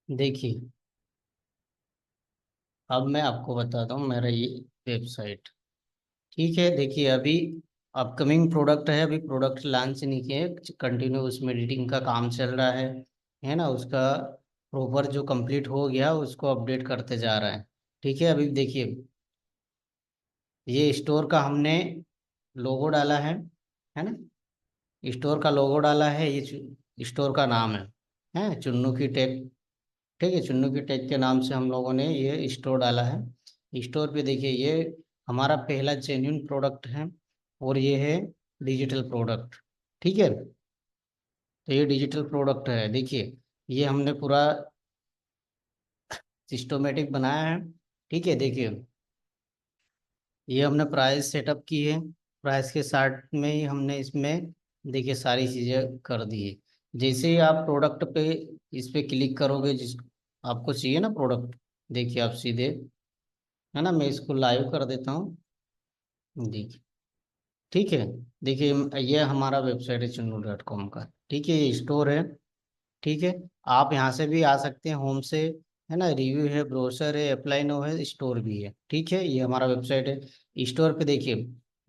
देखिए, अब मैं आपको बताता हूँ मेरा ये वेबसाइट। ठीक है, देखिए अभी अपकमिंग प्रोडक्ट है, अभी प्रोडक्ट लॉन्च नहीं किए, कंटिन्यू उसमें एडिटिंग का काम चल रहा है ना। उसका प्रॉपर जो कंप्लीट हो गया उसको अपडेट करते जा रहा है। ठीक है, अभी देखिए ये स्टोर का हमने लोगो डाला है ना। स्टोर का लोगो डाला है, ये स्टोर का नाम है चुन्नू की टेक। ठीक है, चुन्नू की टेक के नाम से हम लोगों ने ये स्टोर डाला है। स्टोर पे देखिए ये हमारा पहला जेन्युइन प्रोडक्ट है, और ये है डिजिटल प्रोडक्ट। ठीक है, तो ये डिजिटल प्रोडक्ट है, देखिए ये हमने पूरा सिस्टमेटिक बनाया है। ठीक है, देखिए ये हमने प्राइस सेटअप की है, प्राइस के साथ में ही हमने इसमें देखिए सारी चीज़ें कर दी है। जैसे ही आप प्रोडक्ट पे इस पे क्लिक करोगे, जिस आपको चाहिए ना प्रोडक्ट, देखिए आप सीधे, है ना, मैं इसको लाइव कर देता हूँ। देखिए, ठीक है, देखिए ये हमारा वेबसाइट है चुन्नू.com का। ठीक है, ये स्टोर है। ठीक है, आप यहाँ से भी आ सकते हैं, होम से, है ना, रिव्यू है, ब्रोशर है, अप्लाई नो है, स्टोर भी है। ठीक है, ये हमारा वेबसाइट है। स्टोर पे देखिए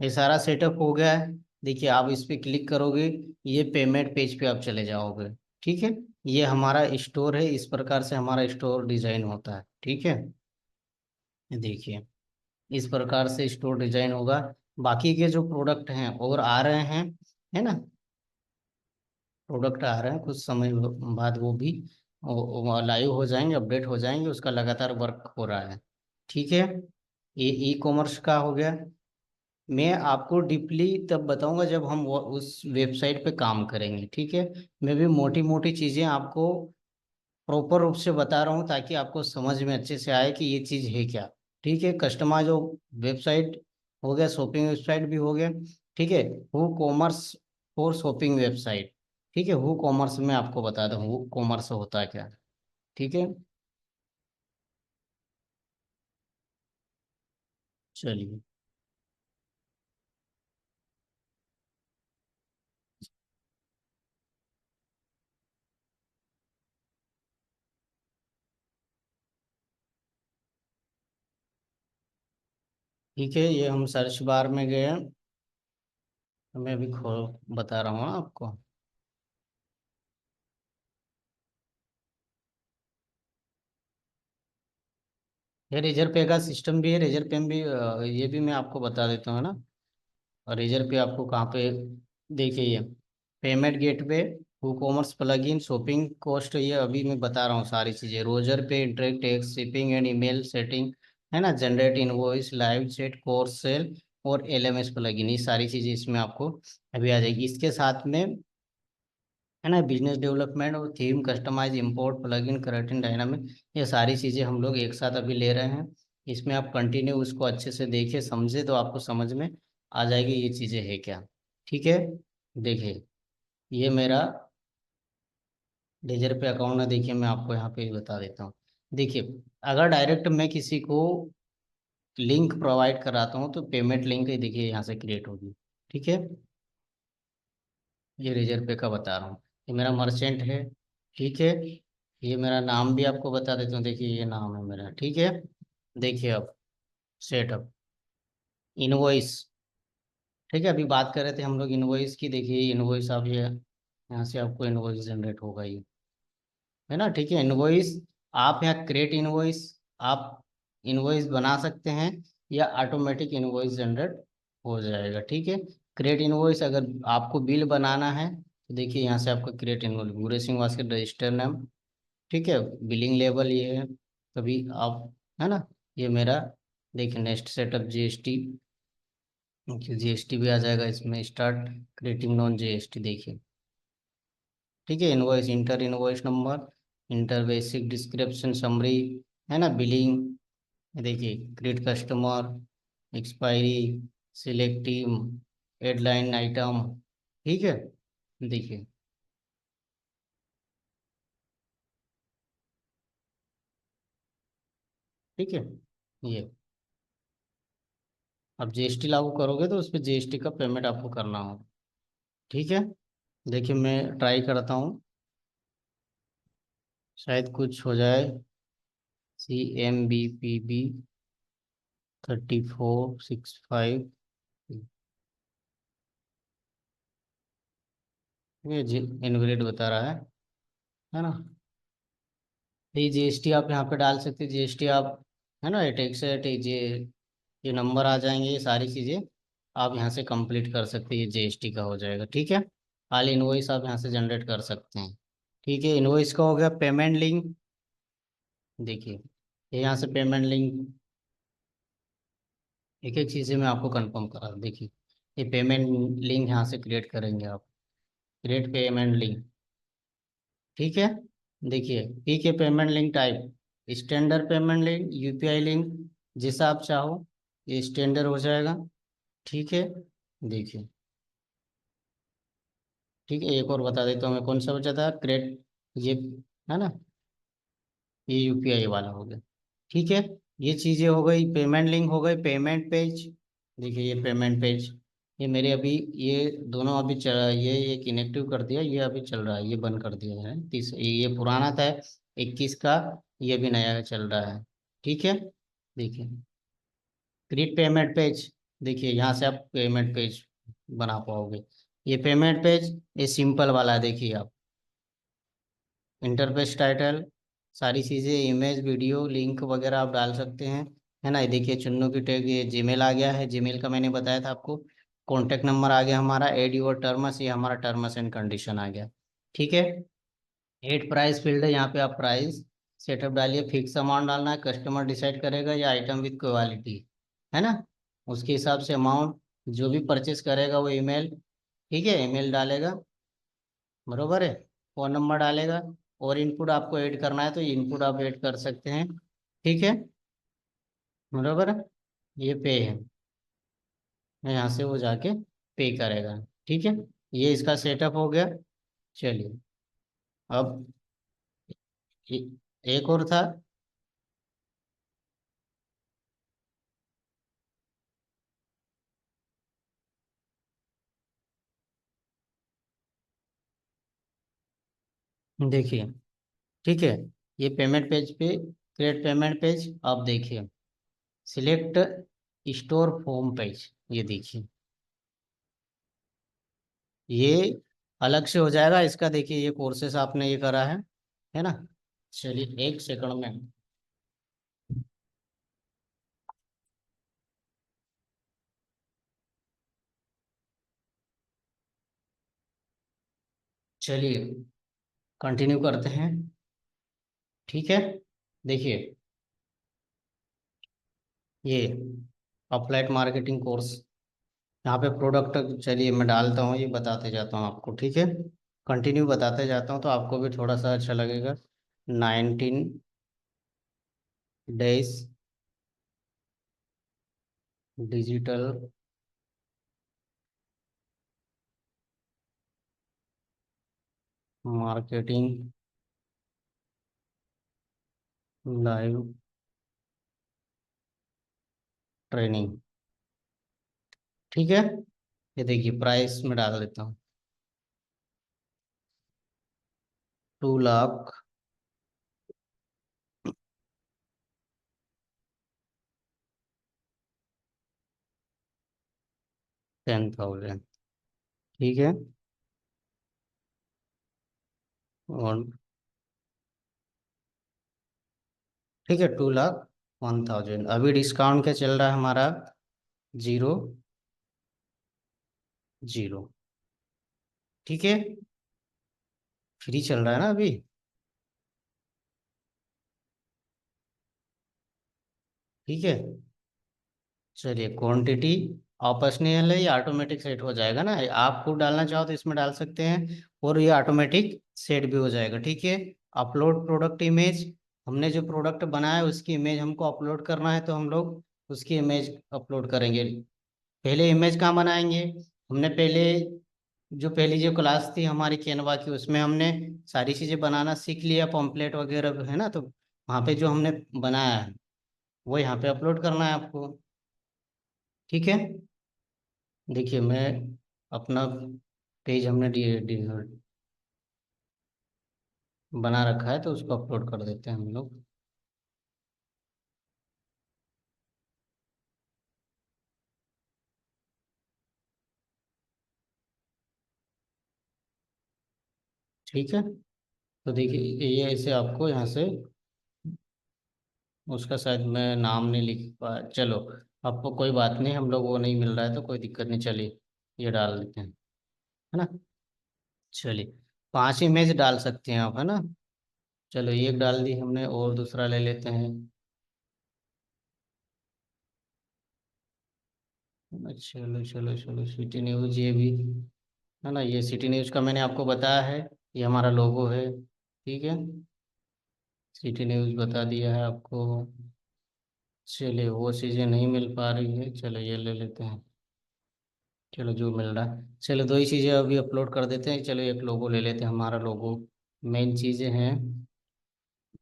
ये सारा सेटअप हो गया है। देखिए आप इस पे क्लिक करोगे, ये पेमेंट पेज पे आप चले जाओगे। ठीक है, ये हमारा स्टोर है, इस प्रकार से हमारा स्टोर डिजाइन होता है। ठीक है, ये देखिए इस प्रकार से स्टोर डिजाइन होगा। बाकी के जो प्रोडक्ट हैं और आ रहे हैं, है ना, प्रोडक्ट आ रहे हैं कुछ समय बाद, वो भी लाइव हो जाएंगे, अपडेट हो जाएंगे, उसका लगातार वर्क हो रहा है। ठीक है, ये ई कॉमर्स का हो गया। मैं आपको डीपली तब बताऊंगा जब हम उस वेबसाइट पे काम करेंगे। ठीक है, मैं भी मोटी मोटी चीज़ें आपको प्रॉपर रूप से बता रहा हूँ ताकि आपको समझ में अच्छे से आए कि ये चीज़ है क्या। ठीक है, कस्टमाइज जो वेबसाइट हो गया, शॉपिंग वेबसाइट भी हो गया। ठीक है, वो कॉमर्स फॉर शॉपिंग वेबसाइट। ठीक है, वो कॉमर्स में आपको बता दूँ वो कॉमर्स होता है क्या। ठीक है, चलिए। ठीक है, ये हम सर्च बार में गए, मैं अभी खो बता रहा हूँ आपको। ये रेजर पे का सिस्टम भी है, रेजर पे में भी ये भी मैं आपको बता देता हूँ ना। और रेजर पे आपको कहाँ पे, देखिए ये payment gateway, commerce plugin, shopping cost, ये अभी मैं बता रहा हूँ सारी चीज़ें। Razorpay, interact tax, shipping and email setting, है ना, generate invoice, live chat, course sale और एलएमएस प्लगइन, ये सारी चीज़ें इसमें आपको अभी आ जाएगी। इसके साथ में, है ना, बिजनेस डेवलपमेंट और theme customise, import plugin, current dynamic, ये सारी चीज़ें हम लोग एक साथ अभी ले रहे हैं। इसमें आप कंटिन्यू उसको अच्छे से देखिए, समझे तो आपको समझ में आ जाएगी ये चीज़ें है क्या। ठीक है, देखिए ये मेरा लेजर पे अकाउंट है। देखिए मैं आपको यहाँ पे बता देता हूँ। देखिए अगर डायरेक्ट मैं किसी को लिंक प्रोवाइड कराता हूँ तो पेमेंट लिंक देखिए यहाँ से क्रिएट होगी। ठीक है, ये रेजर पे का बता रहा हूँ, ये मेरा मर्चेंट है। ठीक है, ये मेरा नाम भी आपको बता देता हूँ, देखिए ये नाम है मेरा। ठीक है, देखिए अब सेटअप, इनवॉइस। ठीक है, अभी बात कर रहे थे हम लोग इनवॉइस की, देखिए इनवॉइस आप ये यहाँ से आपको इनवॉइस जनरेट होगा ये, है ना। ठीक है, इनवॉइस आप यहाँ क्रिएट इनवॉइस, आप इनवॉइस बना सकते हैं या ऑटोमेटिक इनवॉइस जनरेट हो जाएगा। ठीक है, क्रिएट इनवॉइस अगर आपको बिल बनाना है तो देखिए यहाँ से आपका क्रिएट इनवॉइस, भूरे सिंह वास्के रजिस्टर नाम। ठीक है, बिलिंग लेवल ये है, कभी आप, है ना, ये मेरा देखिए नेक्स्ट सेटअप जीएसटी, जीएसटी भी आ जाएगा इसमें, स्टार्ट क्रिएटिंग नॉन जीएसटी, देखिए। ठीक है, invoice, inter invoice number, inter basic description summary, है ना, बिलिंग, देखिए create customer, expiry, select team, headline item. ठीक है, देखिए ठीक है। ये अब जीएसटी लागू करोगे तो उस पर जीएसटी का पेमेंट आपको करना होगा। ठीक है। देखिए मैं ट्राई करता हूँ, शायद कुछ हो जाए। CMBPB 3465, ये जी इनवैलिड बता रहा है ना। ये जीएसटी आप यहाँ पे डाल सकते हैं, जीएसटी आप, है ना, ये टैक्स है, ये नंबर आ जाएंगे, ये सारी चीज़ें आप यहाँ से कंप्लीट कर सकते हैं, ये जीएसटी का हो जाएगा। ठीक है। हाल इनवॉइस आप यहाँ से जनरेट कर सकते हैं। ठीक है, इनवॉइस का हो गया। पेमेंट लिंक, देखिए ये यहाँ से पेमेंट लिंक, एक एक चीज़ें मैं आपको कंफर्म करा दूं। देखिए ये पेमेंट लिंक यहाँ से क्रिएट करेंगे आप, क्रिएट पेमेंट लिंक। ठीक है। देखिए ठीक है, payment link type standard payment link, UPI link, जैसा आप चाहो ये स्टैंडर्ड हो जाएगा। ठीक है। देखिए ठीक है, एक और बता देता हूँ मैं, कौन सा बचा था, क्रेड, ये है ना, ये यूपीआई वाला हो गया। ठीक है। ये चीज़ें हो गई, पेमेंट लिंक हो गई, पेमेंट पेज। देखिए ये पेमेंट पेज, ये मेरे अभी, ये दोनों अभी चल, ये एक इनएक्टिव कर दिया, ये अभी चल रहा है, ये बंद कर दिया है। ये पुराना था 21 का, ये भी नया चल रहा है। ठीक है। देखिए क्रिएट पेमेंट पेज, देखिए यहाँ से आप पेमेंट पेज बना पाओगे। ये पेमेंट पेज, ये सिंपल वाला है, देखिए आप, इंटरफेस टाइटल, सारी चीज़ें, इमेज वीडियो लिंक वगैरह आप डाल सकते हैं, है ना। ये देखिए चुन्नू की टैग, ये जीमेल आ गया है, जीमेल का मैंने बताया था आपको। कॉन्टैक्ट नंबर आ गया हमारा, एड योर टर्म्स, ये हमारा टर्म्स एंड कंडीशन आ गया। ठीक है। एड प्राइस फील्ड है, यहाँ पे आप प्राइस सेटअप डालिए, फिक्स अमाउंट डालना है, कस्टमर डिसाइड करेगा, या आइटम विद क्वालिटी, है ना, उसके हिसाब से अमाउंट, जो भी परचेस करेगा वो ईमेल, ठीक है, ईमेल डालेगा, बरोबर है, फोन नंबर डालेगा, और इनपुट आपको ऐड करना है तो इनपुट आप ऐड कर सकते हैं। ठीक है, बरोबर है, ये पे है, यहाँ से वो जाके पे करेगा। ठीक है, ये इसका सेटअप हो गया। चलिए अब एक और था। देखिए ठीक है, ये पेमेंट पेज पे, क्रिएट पेमेंट पेज, आप देखिए सिलेक्ट स्टोर फॉर्म पेज, ये देखिए ये अलग से हो जाएगा इसका। देखिए ये कोर्सेस आपने ये करा है ना। चलिए एक सेकंड में, चलिए कंटिन्यू करते हैं। ठीक है। देखिए ये अप्लाइड मार्केटिंग कोर्स, यहाँ पे प्रोडक्ट, चलिए मैं डालता हूँ, ये बताते जाता हूँ आपको। ठीक है, कंटिन्यू बताते जाता हूँ तो आपको भी थोड़ा सा अच्छा लगेगा। 19 days digital marketing live training. ठीक है। ये देखिए प्राइस में डाल देता हूँ, 2,10,000, 10,000। ठीक है, और ठीक है, 2,01,000, अभी डिस्काउंट क्या चल रहा है हमारा, 0, 0। ठीक है, फ्री चल रहा है ना अभी। ठीक है। चलिए क्वांटिटी ऑप्शनल है, ये ऑटोमेटिक सेट हो जाएगा ना, आप खुद डालना चाहो तो इसमें डाल सकते हैं, और ये ऑटोमेटिक सेट भी हो जाएगा। ठीक है। अपलोड प्रोडक्ट इमेज, हमने जो प्रोडक्ट बनाया है उसकी इमेज हमको अपलोड करना है, तो हम लोग उसकी इमेज अपलोड करेंगे। पहले इमेज कहाँ बनाएंगे, हमने पहले, जो पहली जो क्लास थी हमारी कैनवा की, उसमें हमने सारी चीज़ें बनाना सीख लिया, पॉम्पलेट वगैरह है ना, तो वहाँ पे जो हमने बनाया है, वो यहाँ पे अपलोड करना है आपको। ठीक है। देखिए मैं अपना पेज हमने बना रखा है, तो उसको अपलोड कर देते हैं हम लोग। ठीक है। तो देखिए ये ऐसे आपको यहाँ से, उसका शायद मैं नाम नहीं लिख पा, चलो आपको कोई बात नहीं, हम लोग वो नहीं मिल रहा है तो कोई दिक्कत नहीं, चलिए ये डाल देते हैं, है ना। चलिए 5 इमेज डाल सकते हैं आप, है ना। चलो एक डाल दी हमने, और दूसरा ले लेते हैं। चलो चलो चलो, सिटी न्यूज़ ये भी, है ना, ये सिटी न्यूज़ का मैंने आपको बताया है, ये हमारा लोगो है। ठीक है, सिटी न्यूज़ बता दिया है आपको। चलिए वो चीज़ें नहीं मिल पा रही है, चलो ये ले लेते हैं। चलो जो मिल रहा है, चलो दो ही चीज़ें अभी अपलोड कर देते हैं। चलो एक लोगो ले लेते हैं, हमारा लोगो मेन चीज़ें हैं,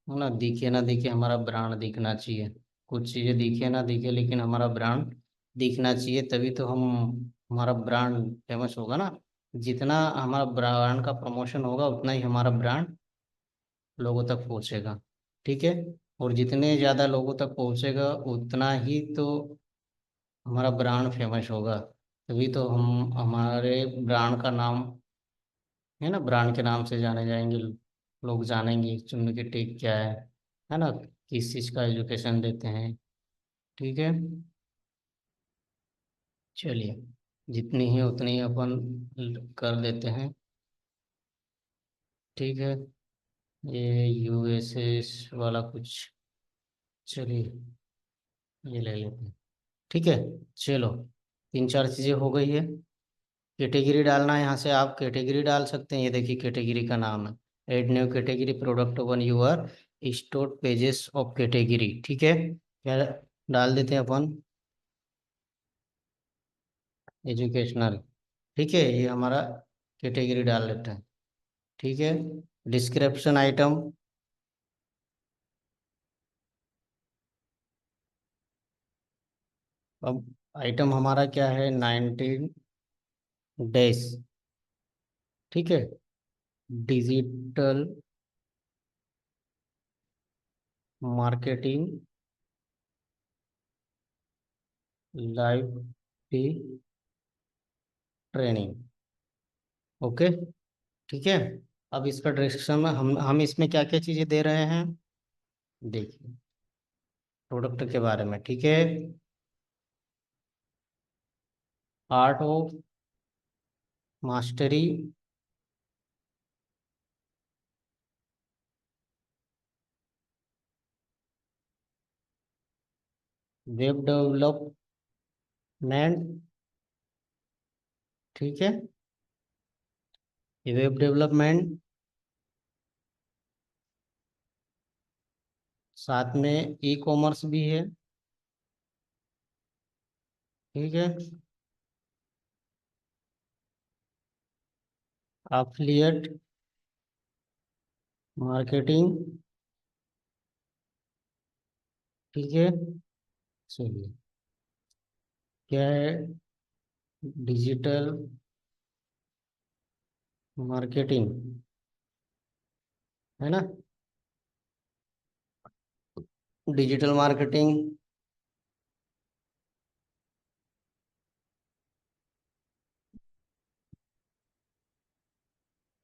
है ना। दिखे ना दिखे, हमारा ब्रांड दिखना चाहिए। कुछ चीज़ें दिखे ना दिखे, लेकिन हमारा ब्रांड दिखना चाहिए, तभी तो हम, हमारा ब्रांड फेमस होगा ना। जितना हमारा ब्रांड का प्रमोशन होगा, उतना ही हमारा ब्रांड लोगों तक पहुंचेगा। ठीक है। और जितने ज़्यादा लोगों तक पहुंचेगा, उतना ही तो हमारा ब्रांड फेमस होगा, तभी तो हम, हमारे ब्रांड का नाम, है ना, ब्रांड के नाम से जाने जाएंगे। लोग जानेंगे चुन्नू की टेक क्या है ना, किस चीज़ का एजुकेशन देते हैं। ठीक है। चलिए जितनी ही उतनी ही अपन कर देते हैं। ठीक है। ये यूएसएस वाला कुछ, चलिए ये ले लेते हैं। ठीक है। चलो 3 4 चीज़ें हो गई है। कैटेगरी डालना है, यहाँ से आप कैटेगरी डाल सकते हैं, ये देखिए कैटेगरी का नाम है, add new category product one your store pages of category. ठीक है, क्या डाल देते हैं अपन, एजुकेशनल। ठीक है, ये हमारा कैटेगरी डाल लेते हैं। ठीक है। डिस्क्रिप्शन आइटम, अब आइटम हमारा क्या है, 19 डेज। ठीक है। Digital marketing live training. Okay. ठीक है। अब इसका डिस्क्रिप्शन में हम इसमें क्या क्या चीज़ें दे रहे हैं, देखिए प्रोडक्ट के बारे में। ठीक है। Art of mastery, web development. ठीक है, ये वेब डेवलपमेंट, साथ में ई कॉमर्स भी है। ठीक है। Affiliate marketing. ठीक है। चलिए क्या है, डिजिटल मार्केटिंग, है ना, डिजिटल मार्केटिंग,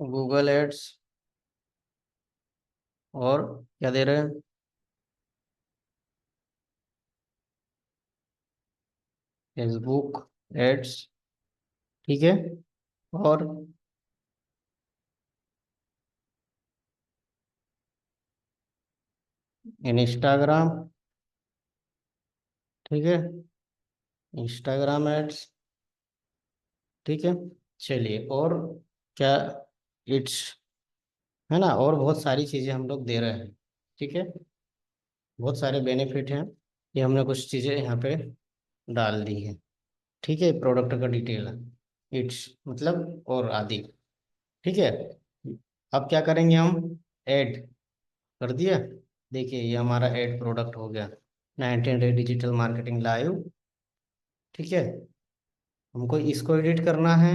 गूगल एड्स, और क्या दे रहे हैं, फेसबुक एड्स। ठीक है। और इंस्टाग्राम। ठीक है, इंस्टाग्राम एड्स। ठीक है। चलिए और क्या, इट्स, है ना, और बहुत सारी चीज़ें हम लोग दे रहे हैं। ठीक है, बहुत सारे बेनिफिट हैं, ये हमने कुछ चीज़ें यहाँ पे डाल दी है। ठीक है, प्रोडक्ट का डिटेल है, इट्स मतलब और आदि। ठीक है। अब क्या करेंगे हम, ऐड कर दिया। देखिए ये हमारा ऐड प्रोडक्ट हो गया। 19 डे डिजिटल मार्केटिंग लाइव। ठीक है, हमको इसको एडिट करना है,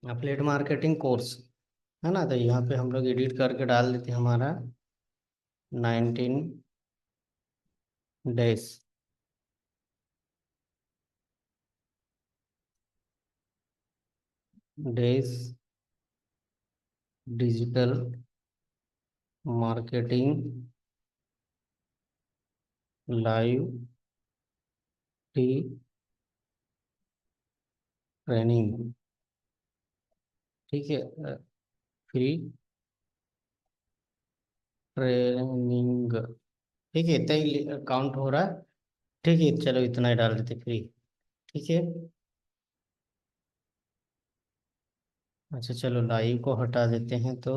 एफिलिएट मार्केटिंग कोर्स, है ना। तो यहाँ पे हम लोग एडिट करके डाल देते हैं हमारा 19 days days digital marketing live T training. ठीक है, फ्री ट्रेनिंग। ठीक है, इतना ही काउंट हो रहा है। ठीक है, चलो इतना ही डाल देते फ्री। ठीक है, अच्छा चलो लाइव को हटा देते हैं तो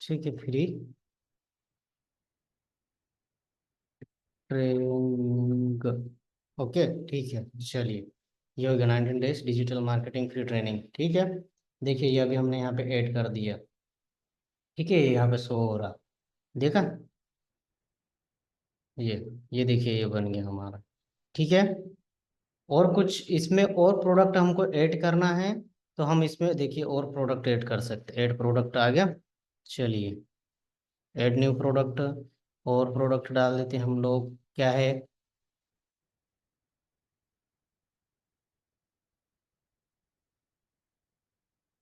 ठीक है, फ्री ट्रेनिंग। ओके ठीक है, चलिए ये हो गया 19 days digital marketing free training. ठीक है, देखिए ये अभी हमने यहाँ पे ऐड कर दिया। ठीक है, ये यहाँ पे शो हो रहा, देखा। ये ये देखिए ये बन गया हमारा। ठीक है, और कुछ इसमें और प्रोडक्ट हमको ऐड करना है तो हम इसमें देखिए और प्रोडक्ट ऐड कर सकते हैं। ऐड प्रोडक्ट आ गया, चलिए ऐड न्यू प्रोडक्ट, और प्रोडक्ट डाल देते हैं हम लोग, क्या है,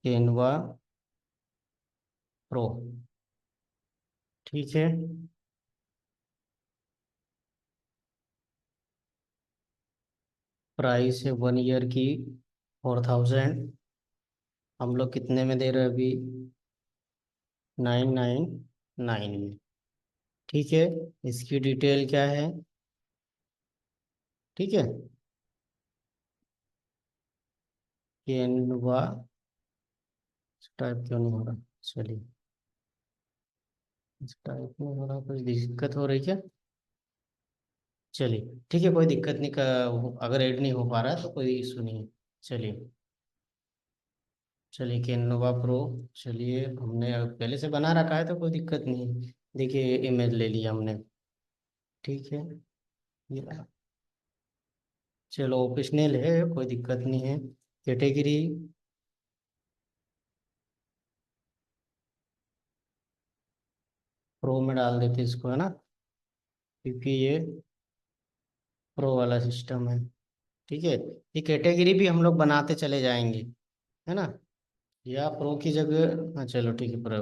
कैनवा प्रो। ठीक है, प्राइस है 1 ईयर की 4000। हम लोग कितने में दे रहे हैं अभी, 999 में। ठीक है, इसकी डिटेल क्या है, ठीक है, कैनवा टाइप क्यों नहीं हो रहा, चलिए इस टाइप में हो रहा, कुछ दिक्कत हो रही क्या, चलिए ठीक है कोई दिक्कत नहीं का, अगर ऐड नहीं हो पा रहा है तो कोई इशू नहीं है। चलिए, चलिए कैनवा प्रो, चलिए हमने पहले से बना रखा है तो कोई दिक्कत नहीं है। देखिए इमेज ले लिया हमने। ठीक है, ये चलो ओप्शनल है, कोई दिक्कत नहीं है। कैटेगरी प्रो में डाल देते इसको, है ना, क्योंकि ये प्रो वाला सिस्टम है। ठीक है, ये कैटेगरी भी हम लोग बनाते चले जाएंगे, है ना, या प्रो की जगह, हाँ चलो ठीक है, प्रो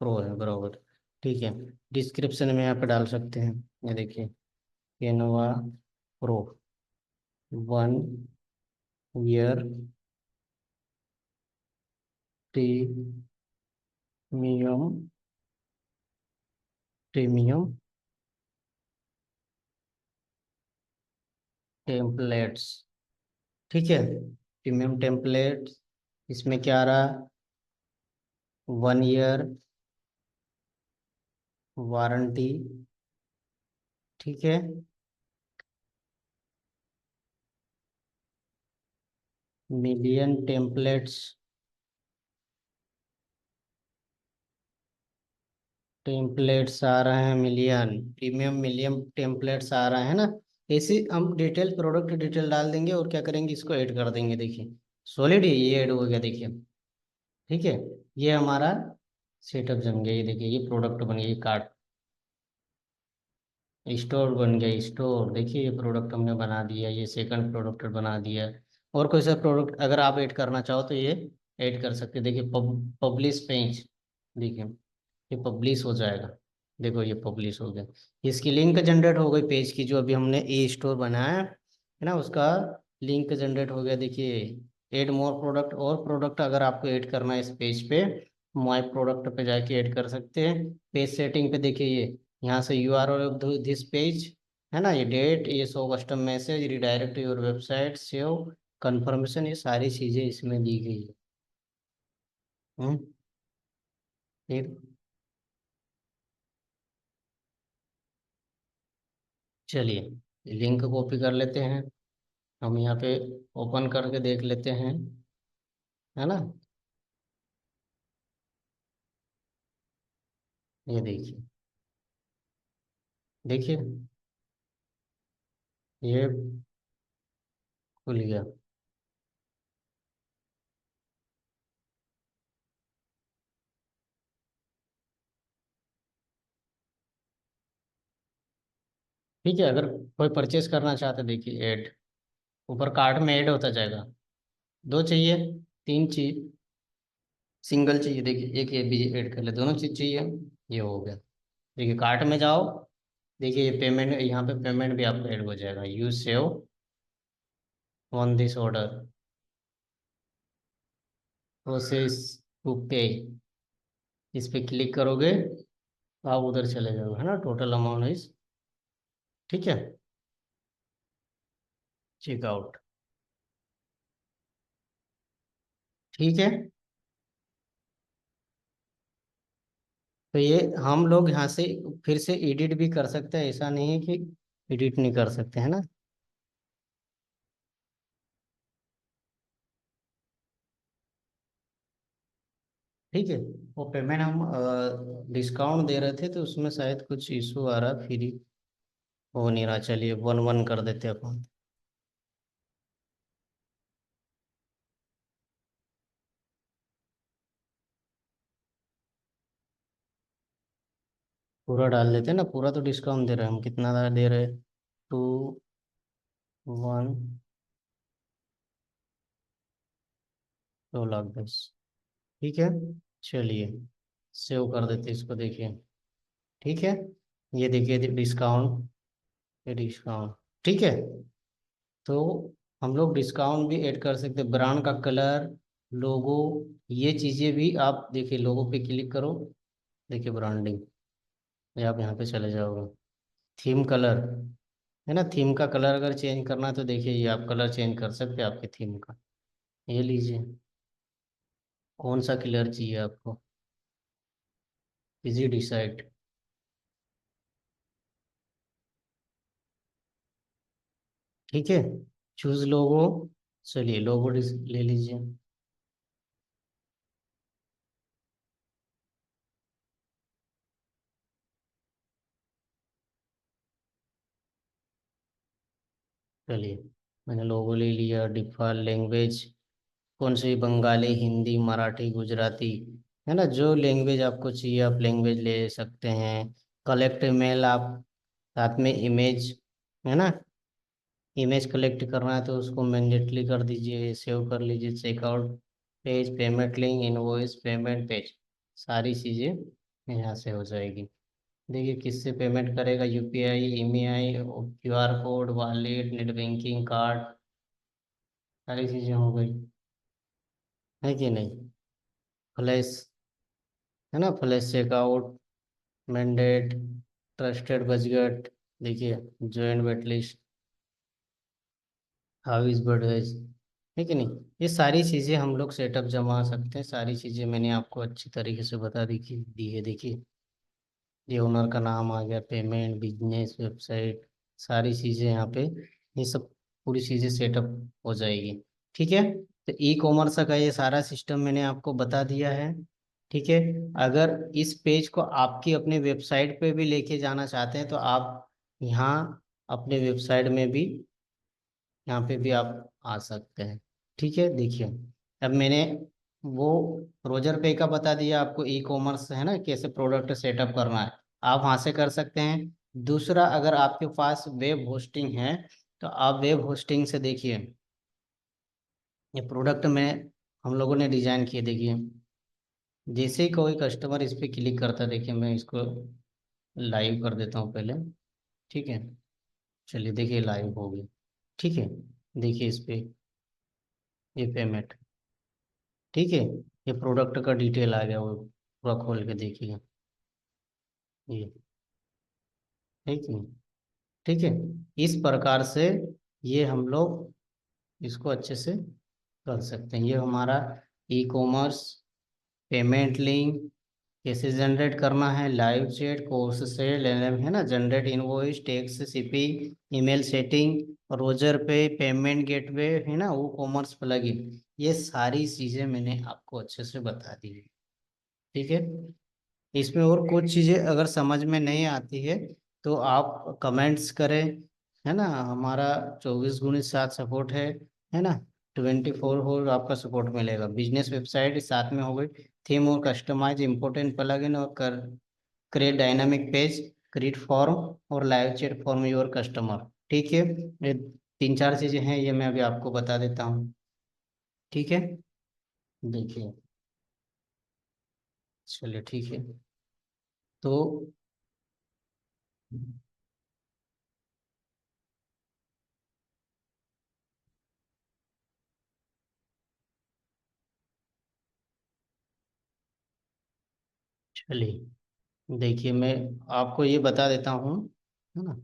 प्रो है बराबर। ठीक है, डिस्क्रिप्शन में यहाँ पे डाल सकते हैं, ये देखिए Canva pro 1 year premium, premium templates. ठीक है, प्रीमियम टेम्पलेट्स, इसमें क्या आ रहा, 1 ईयर वारंटी। ठीक है, मिलियन टेम्पलेट्स, टेम्पलेट्स आ रहे हैं मिलियन, प्रीमियम मिलियन टेम्पलेट्स आ रहे हैं ना। ऐसे हम डिटेल प्रोडक्ट डिटेल डाल देंगे और क्या करेंगे, इसको ऐड कर देंगे। देखिए सॉलिड ये ऐड हो गया, देखिए। ठीक है, ये हमारा सेटअप जम गया, ये देखिए ये प्रोडक्ट बन गया, ये कार्ट स्टोर बन गया, स्टोर देखिए ये प्रोडक्ट हमने बना दिया, ये सेकंड प्रोडक्ट बना दिया। और कोई सा प्रोडक्ट अगर आप ऐड करना चाहो तो ये ऐड कर सकते हैं। देखिए पब्लिश पेज, देखिए ये पब्लिश हो जाएगा, देखो ये पब्लिश हो गया। इसकी लिंक जनरेट हो गई पेज की, जो अभी हमने ए स्टोर बनाया है ना, उसका लिंक जनरेट हो गया। देखिए ऐड मोर प्रोडक्ट, और प्रोडक्ट अगर आपको ऐड करना है इस पेज पे, माई प्रोडक्ट पे जाके ऐड कर सकते हैं। पेज सेटिंग पे देखिए ये यहाँ से URL ऑफ दिस पेज, है ना, ये डेट, ये show custom message, redirect your website, save confirmation, ये सारी चीज़ें इसमें दी गई है। हम्म, फिर चलिए लिंक कॉपी कर लेते हैं, हम यहाँ पे ओपन करके देख लेते हैं, है ना। ये देखिए देखिए ये खुल गया। ठीक है, अगर कोई परचेस करना चाहते हैं, देखिए ऐड, ऊपर कार्ट में ऐड होता जाएगा। दो चाहिए, तीन चाहिए, सिंगल चाहिए, देखिए एक ये भी ऐड कर ले, दोनों चीज चाहिए, ये हो गया। देखिए कार्ट में जाओ, देखिए ये पेमेंट, यहाँ पे पेमेंट भी आपका ऐड हो जाएगा, you save on this order, process to pay, इस पे क्लिक करोगे तो आप उधर चले जाओगे, है ना, टोटल अमाउंट इज, ठीक है, चेकआउट, ठीक है। तो ये हम लोग यहाँ से फिर से एडिट भी कर सकते हैं, ऐसा नहीं है कि एडिट नहीं कर सकते, है ना। ठीक है, वो पेमेंट हम डिस्काउंट दे रहे थे तो उसमें शायद कुछ इशू आ रहा, फिर हो नहीं रहा, चलिए वन वन कर देते अपन। पूरा डाल देते हैं ना, पूरा तो डिस्काउंट दे रहे हैं हम, कितना दे रहे हैं, 2, 1, 2,10,000, ठीक है। चलिए सेव कर देते इसको, देखिए, ठीक है। ये देखिए डिस्काउंट, ये डिस्काउंट, ठीक है। तो हम लोग डिस्काउंट भी ऐड कर सकते हैं, ब्रांड का कलर, लोगो, ये चीज़ें भी आप देखिए, लोगो पे क्लिक करो, देखिए ब्रांडिंग, या आप यहाँ पे चले जाओगे, थीम कलर, है ना, थीम का कलर अगर चेंज करना है तो देखिए ये आप कलर चेंज कर सकते हैं आपके थीम का, ये लीजिए, कौन सा कलर चाहिए आपको, इजी डिसाइड, ठीक है, चूज लोगो, चलिए लोगो ले लीजिए, चलिए मैंने लोगो ले लिया, डिफ़ॉल्ट लैंग्वेज कौन सी, बंगाली, हिंदी, मराठी, गुजराती, है ना, जो लैंग्वेज आपको चाहिए आप लैंग्वेज ले सकते हैं। कलेक्ट मेल, आप साथ में इमेज, है ना, इमेज कलेक्ट करना है तो उसको मैंडेटली कर दीजिए, सेव कर लीजिए, checkout page, payment link, invoice, payment page, सारी चीज़ें यहाँ से हो जाएगी। देखिए किससे पेमेंट करेगा, UPI, EMI, QR code, wallet, net banking, card, सारी चीज़ें हो गई, है कि नहीं। फ्लैश, है ना, flash checkout, mandate, trusted budget, देखिए joint wait list, how is बर्डवेज, है कि नहीं। ये सारी चीज़ें हम लोग सेटअप जमा सकते हैं, सारी चीज़ें मैंने आपको अच्छी तरीके से बता दी है, देखिए ये ओनर का नाम आ गया, पेमेंट, बिजनेस, वेबसाइट, सारी चीज़ें यहाँ पे, ये सब पूरी चीज़ें सेटअप हो जाएगी, ठीक है। तो ई कॉमर्स का ये सारा सिस्टम मैंने आपको बता दिया है, ठीक है। अगर इस पेज को आपकी अपने वेबसाइट पे भी लेके जाना चाहते हैं तो आप यहाँ अपने वेबसाइट में भी, यहाँ पे भी आप आ सकते हैं, ठीक है। देखिए अब मैंने वो रोजर पे का बता दिया आपको, ई कॉमर्स है ना, कैसे प्रोडक्ट सेटअप करना है, आप वहाँ से कर सकते हैं। दूसरा, अगर आपके पास वेब होस्टिंग है तो आप वेब होस्टिंग से देखिए, ये प्रोडक्ट में हम लोगों ने डिजाइन किए, देखिए जैसे ही कोई कस्टमर इस पे क्लिक करता है, देखिए मैं इसको लाइव कर देता हूँ पहले, ठीक है। चलिए देखिए लाइव हो गई, ठीक है। देखिए इस पे ये पेमेंट, ठीक है, ये प्रोडक्ट का डिटेल आ गया, वो पूरा खोल के देखिए, ये, ठीक है, ठीक है। इस प्रकार से ये हम लोग इसको अच्छे से कर सकते हैं। ये हमारा ई कॉमर्स, पेमेंट लिंक कैसे जनरेट करना है, लाइव चैट, कोर्स से लेने, है ना, generate invoice, tax, shipping, email setting, Roger पे, पेमेंट गेटवे, है ना, वो कॉमर्स प्लगइन, ये सारी चीज़ें मैंने आपको अच्छे से बता दी है, ठीक है। इसमें और कुछ चीज़ें अगर समझ में नहीं आती है तो आप कमेंट्स करें, है ना। हमारा 24x7 सपोर्ट है ना। 24 आपका सपोर्ट मिलेगा। बिजनेस वेबसाइट साथ में हो गई। थीम और कस्टमाइज इम्पोर्टेंट प्लगइन और create dynamic page, create form और live chat form your customer. ठीक है, ये तीन चार चीजें हैं, ये मैं अभी आपको बता देता हूँ। ठीक है, देखिए, चलिए ठीक है। तो चलिए, देखिए, मैं आपको ये बता देता हूँ, है ना।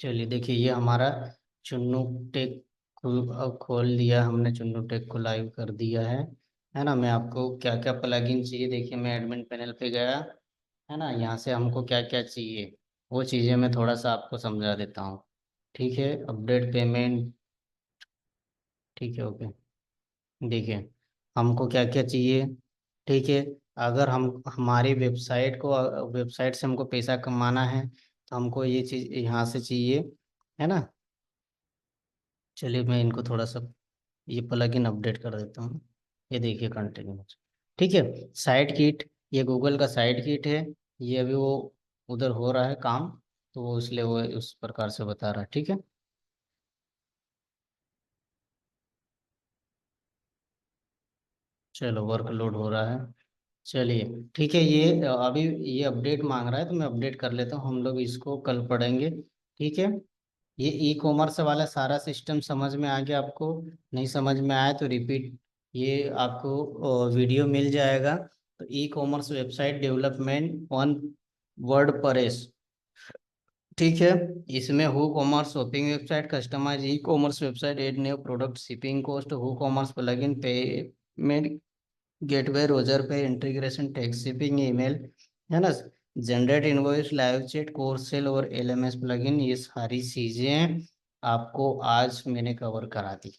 चलिए देखिए, ये हमारा चुन्नू टेक खोल दिया हमने। चुन्नू टेक को लाइव कर दिया है ना। मैं आपको क्या क्या प्लगइन चाहिए, देखिए मैं एडमिन पैनल पे गया, है ना। यहाँ से हमको क्या क्या चाहिए वो चीज़ें मैं थोड़ा सा आपको समझा देता हूँ। ठीक है, अपडेट पेमेंट। ठीक है, ओके। देखिए, हमको क्या क्या चाहिए। ठीक है, अगर हम हमारी वेबसाइट से हमको पैसा कमाना है तो हमको ये चीज़ यहाँ से चाहिए, है ना। चलिए मैं इनको थोड़ा सा ये प्लगइन अपडेट कर देता हूँ। ये देखिए, कंटिन्यू। ठीक है, साइट किट, ये गूगल का साइट किट है। ये अभी वो उधर हो रहा है काम, तो वो इसलिए वो उस प्रकार से बता रहा है। ठीक है, चलो वर्कलोड हो रहा है। चलिए ठीक है, ये अभी ये अपडेट मांग रहा है तो मैं अपडेट कर लेता हूँ। हम लोग इसको कल पढ़ेंगे। ठीक है, ये ई कॉमर्स वाला सारा सिस्टम समझ में आ गया आपको? नहीं समझ में आया तो रिपीट, ये आपको वीडियो मिल जाएगा। तो e commerce website development on WordPress. ठीक है, इसमें WooCommerce shopping website, customise e commerce website, add new product, shipping cost, WooCommerce plugin, payment gateway, Razorpay integration, tax shipping, email, है ना, generate invoice, live chat, course sale और LMS plugin, ये सारी चीजें आपको आज मैंने cover करा दी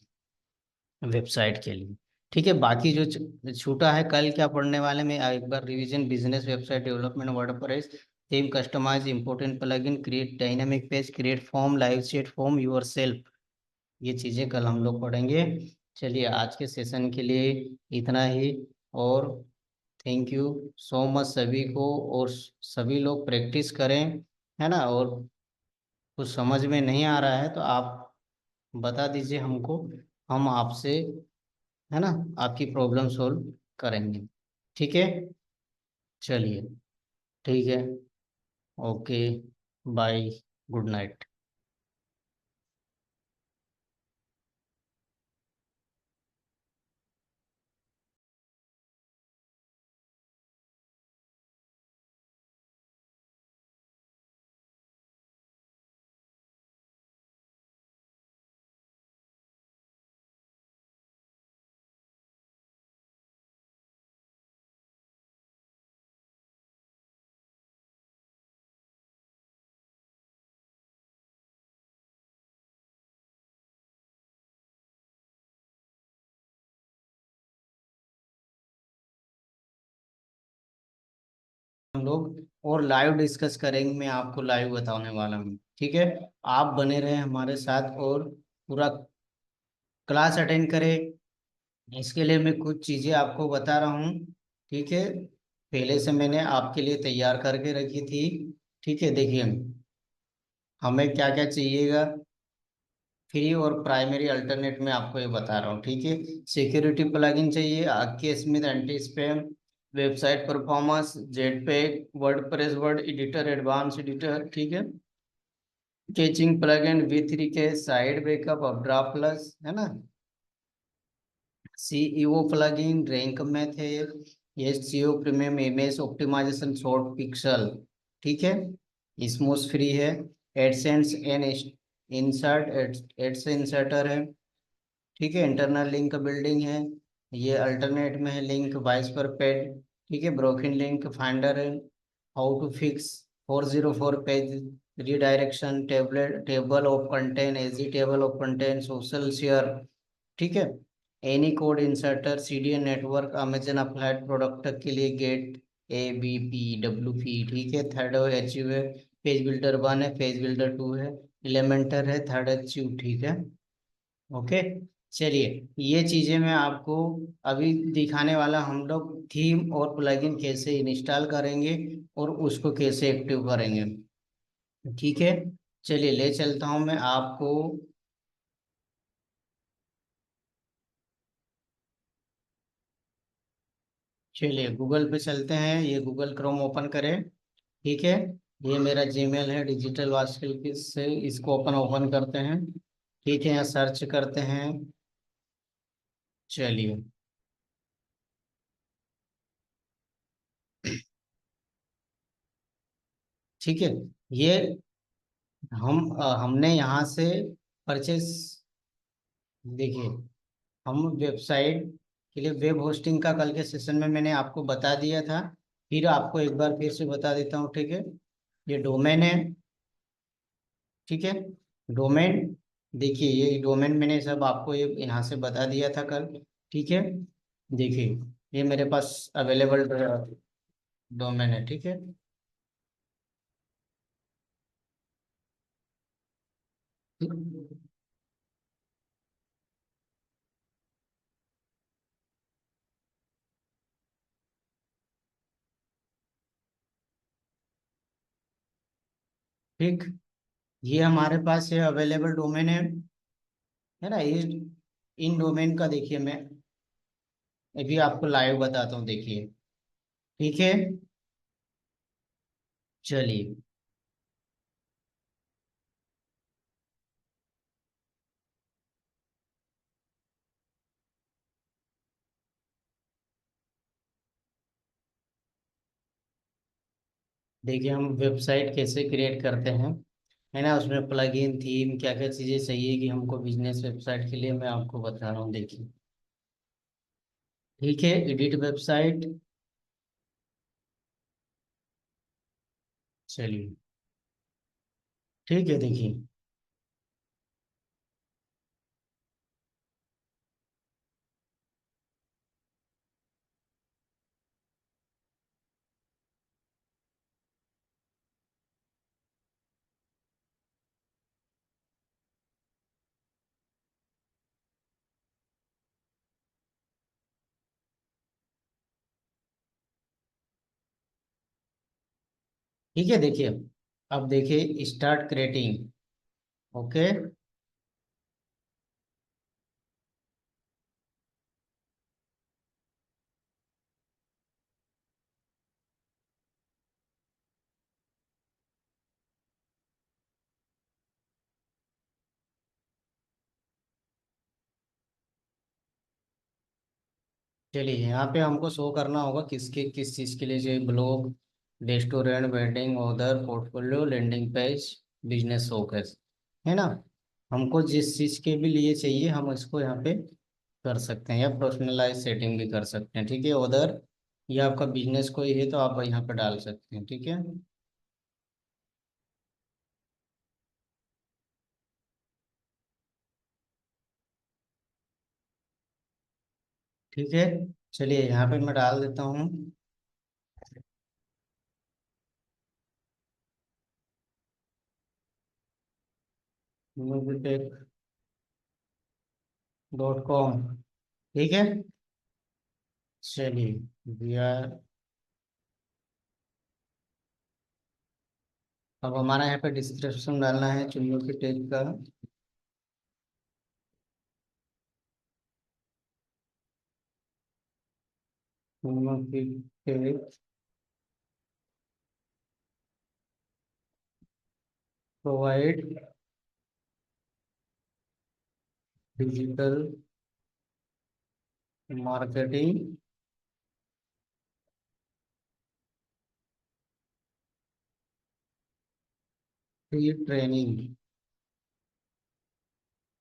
वेबसाइट के लिए। ठीक है, बाकी जो छूटा है कल क्या पढ़ने वाले में एक बार revision, business website development, WordPress, theme, customise important plugin, create dynamic page, create form, live chat form yourself, ये चीजें कल हम लोग पढ़ेंगे। चलिए आज के सेशन के लिए इतना ही। और थैंक यू सो मच सभी को। और सभी लोग प्रैक्टिस करें, है ना। और कुछ समझ में नहीं आ रहा है तो आप बता दीजिए हमको, हम आपसे, है ना, आपकी प्रॉब्लम सॉल्व करेंगे। ठीक है, चलिए ठीक है, ओके, बाय, गुड नाइट। हम लोग और लाइव डिस्कस करेंगे, मैं आपको लाइव बताने वाला हूँ। ठीक है, आप बने रहे हमारे साथ और पूरा क्लास अटेंड करें। इसके लिए मैं कुछ चीज़ें आपको बता रहा हूँ। ठीक है, पहले से मैंने आपके लिए तैयार करके रखी थी। ठीक है, देखिए हमें क्या क्या चाहिएगा। फ्री और प्राइमरी अल्टरनेट में आपको ये बता रहा हूँ। ठीक है, सिक्योरिटी प्लगइन चाहिए, आके Smith anti spam, website performance, jetpack, WordPress, word editor, advance editor. ठीक है, कैचिंग प्लगइन, V3 के साइड बैकअप, अपड्राफ्ट प्लस, है ना, सीईओ प्लगइन, रैंक मैथ है, SEO premium, image optimisation, ShortPixel. ठीक है, स्मूथ फ्री है, AdSense and insert, ads inserter है। ठीक है, इंटरनल लिंक बिल्डिंग है, ये अल्टरनेट में है लिंक, वाइस पर पेड। ठीक है, ब्रोकन लिंक फाइंडर है, how to fix 404 page redirection, table of content, easy table of content, social share. ठीक है, any code inserter, CDN network, Amazon applied product के लिए गेट, ABPWP, ठीक है। थर्ड एच यू है, पेज बिल्डर 1 है, page builder 2 है, Elementor है, थर्ड एच यू, ठीक है। ओके, चलिए ये चीजें मैं आपको अभी दिखाने वाला, हम लोग थीम और प्लगइन कैसे इंस्टॉल करेंगे और उसको कैसे एक्टिव करेंगे, ठीक है। चलिए ले चलता हूँ मैं आपको। चलिए गूगल पे चलते हैं, ये गूगल क्रोम ओपन करें, ठीक है। ये मेरा जीमेल है डिजिटल वास्किल से, इसको ओपन करते हैं, ठीक है। यहाँ सर्च करते हैं, चलिए, ठीक है। ये हमने यहाँ से परचेस, देखिए, हम वेबसाइट के लिए वेब होस्टिंग का कल के सेशन में मैंने आपको बता दिया था, फिर आपको एक बार फिर से बता देता हूँ, ठीक है। ये डोमेन है, ठीक है। डोमेन, देखिए ये डोमेन मैंने सब आपको ये यहाँ से बता दिया था कल, ठीक है। देखिए ये मेरे पास अवेलेबल डोमेन है, ठीक है। ठीक, ये हमारे पास ये अवेलेबल डोमेन है ना। इस इन डोमेन का देखिए मैं अभी आपको लाइव बताता हूँ, देखिए, ठीक है। चलिए, देखिए हम वेबसाइट कैसे क्रिएट करते हैं, है ना। उसमें प्लगइन थीम क्या क्या चीज़ें चाहिए कि हमको बिजनेस वेबसाइट के लिए, मैं आपको बता रहा हूँ, देखिए, ठीक है। एडिट वेबसाइट, चलिए, ठीक है। देखिए, ठीक है। देखिए, अब देखिए स्टार्ट क्रिएटिंग, ओके। चलिए यहाँ पे हमको शो करना होगा किसके किस चीज़ के लिए चाहिए, blog, restaurant, wedding order, portfolio, landing page, business showcase, है ना। हमको जिस चीज़ के भी लिए चाहिए हम इसको यहाँ पे कर सकते हैं, या पर्सनलाइज सेटिंग भी कर सकते हैं, ठीक है। ऑर्डर, ये आपका बिजनेस कोई है तो आप यहाँ पे डाल सकते हैं, ठीक है। ठीक है, चलिए यहाँ पे मैं डाल देता हूँ, mobitek.com, ठीक है। चलिए, वी आर, अब हमारा यहाँ पे डिस्क्रिप्शन डालना है चुन्नू की टेक का। चुन्नू की tech provide digital marketing free training,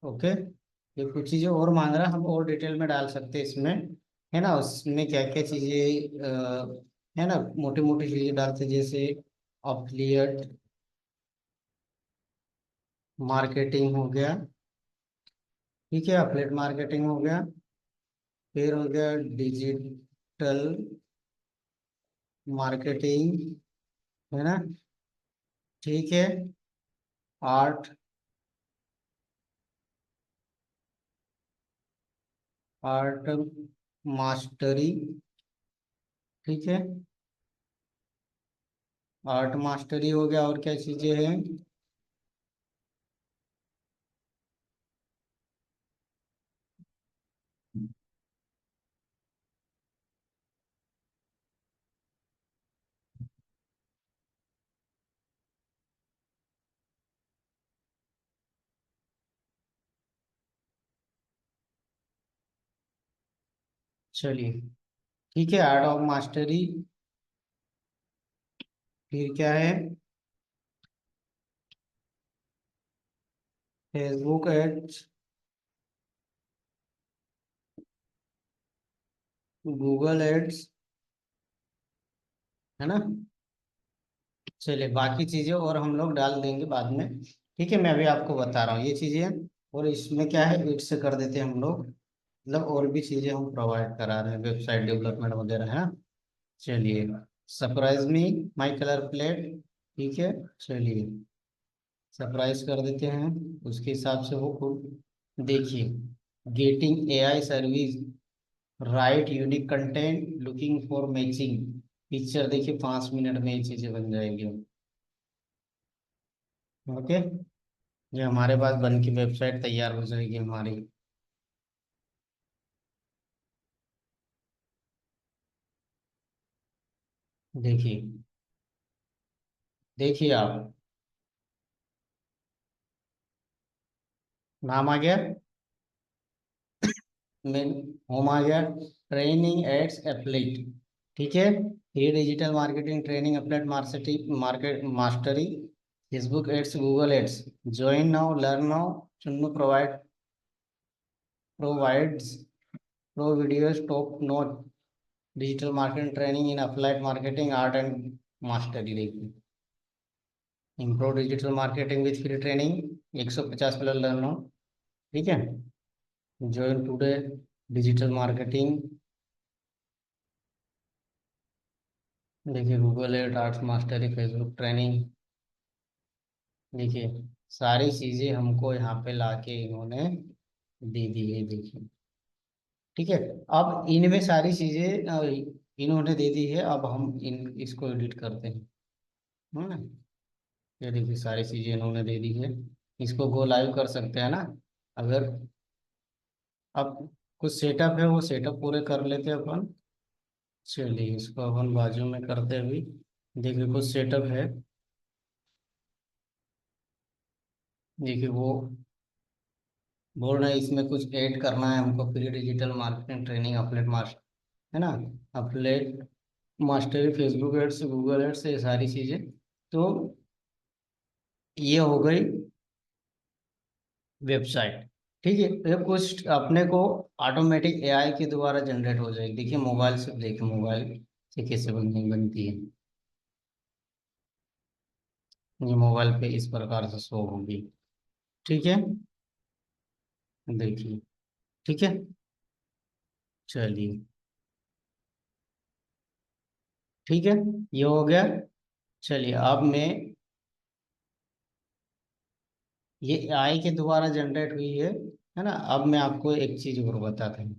okay. ये कुछ चीज़ें और मांग रहा है, हम और डिटेल में डाल सकते हैं इसमें, है ना। उसमें क्या क्या चीज़ें है ना, मोटी मोटी चीज़ें डालते हैं, जैसे अफिलिएट मार्केटिंग हो गया, ठीक है। अफिलिएट मार्केटिंग हो गया, फिर हो गया डिजिटल मार्केटिंग, है ना, ठीक है, आर्ट, आर्ट मास्टरी, ठीक है, आर्ट मास्टरी हो गया, और क्या चीजें हैं? चलिए, ठीक है, आर्ट ऑफ मास्टरी, फिर क्या है? फेसबुक एड्स, गूगल एड्स, है ना। चलिए, बाकी चीजें और हम लोग डाल देंगे बाद में, ठीक है, मैं अभी आपको बता रहा हूँ ये चीजें। और इसमें क्या है, इट से कर देते हैं हम लोग, मतलब और भी चीजें हम प्रोवाइड करा रहे हैं, वेबसाइट डेवलपमेंट वगैरह, है ना। चलिए, सरप्राइज मी माई कलर प्लेट, ठीक है, चलिए सरप्राइज कर देते हैं, उसके हिसाब से वो खुद देखिए। Getting AI service, right unique content, looking for matching picture, देखिए 5 मिनट में ये चीजें बन जाएगी। ओके, ये हमारे पास बन की वेबसाइट तैयार हो जाएगी हमारी। देखिए, देखिए आप, नाम आ गया, मेन होम आ गया, ट्रेनिंग एड्स एप्लेट, ठीक है, ये digital marketing training applet marketing market mastery, Facebook ads, Google ads, join now, learn now, चुन्नू provides pro videos top note, digital marketing training in applied marketing art and mastery, देखिए improve digital marketing with free training 150 plus learn now, ठीक है, join today, digital marketing, देखिए Google ad, arts mastery, Facebook training, देखिए सारी चीजें हमको यहाँ पे लाके इन्होंने दे दी है, देखिए, ठीक है। अब इनमें सारी चीजें इन्होंने दे दी है, अब हम इन इसको एडिट करते हैं, है ना। ये देखिए सारी चीजें इन्होंने दे दी है, इसको गो लाइव कर सकते हैं ना, अगर। अब कुछ सेटअप है, वो सेटअप पूरे कर लेते हैं अपन। चलिए, इसको अपन बाजू में करते हुए, देखिए कुछ सेटअप है, देखिए वो बोल रहे हैं इसमें कुछ ऐड करना है हमको, फ्री डिजिटल मार्केटिंग ट्रेनिंग अपलेट मास्टर, है ना, अपलेट mastery, Facebook ads, Google ads, ये सारी चीजें। तो ये हो गई वेबसाइट, ठीक है। ये कुछ अपने को ऑटोमेटिक एआई के द्वारा जनरेट हो जाएगी, देखिए मोबाइल से, देखिए मोबाइल से कैसे बनती है, ये मोबाइल पे इस प्रकार से शो होगी, ठीक है, देखिए, ठीक है, चलिए, ठीक है, ये हो गया। चलिए, अब मैं, ये एआई के द्वारा जनरेट हुई है ना। अब मैं आपको एक चीज और बताता हूँ।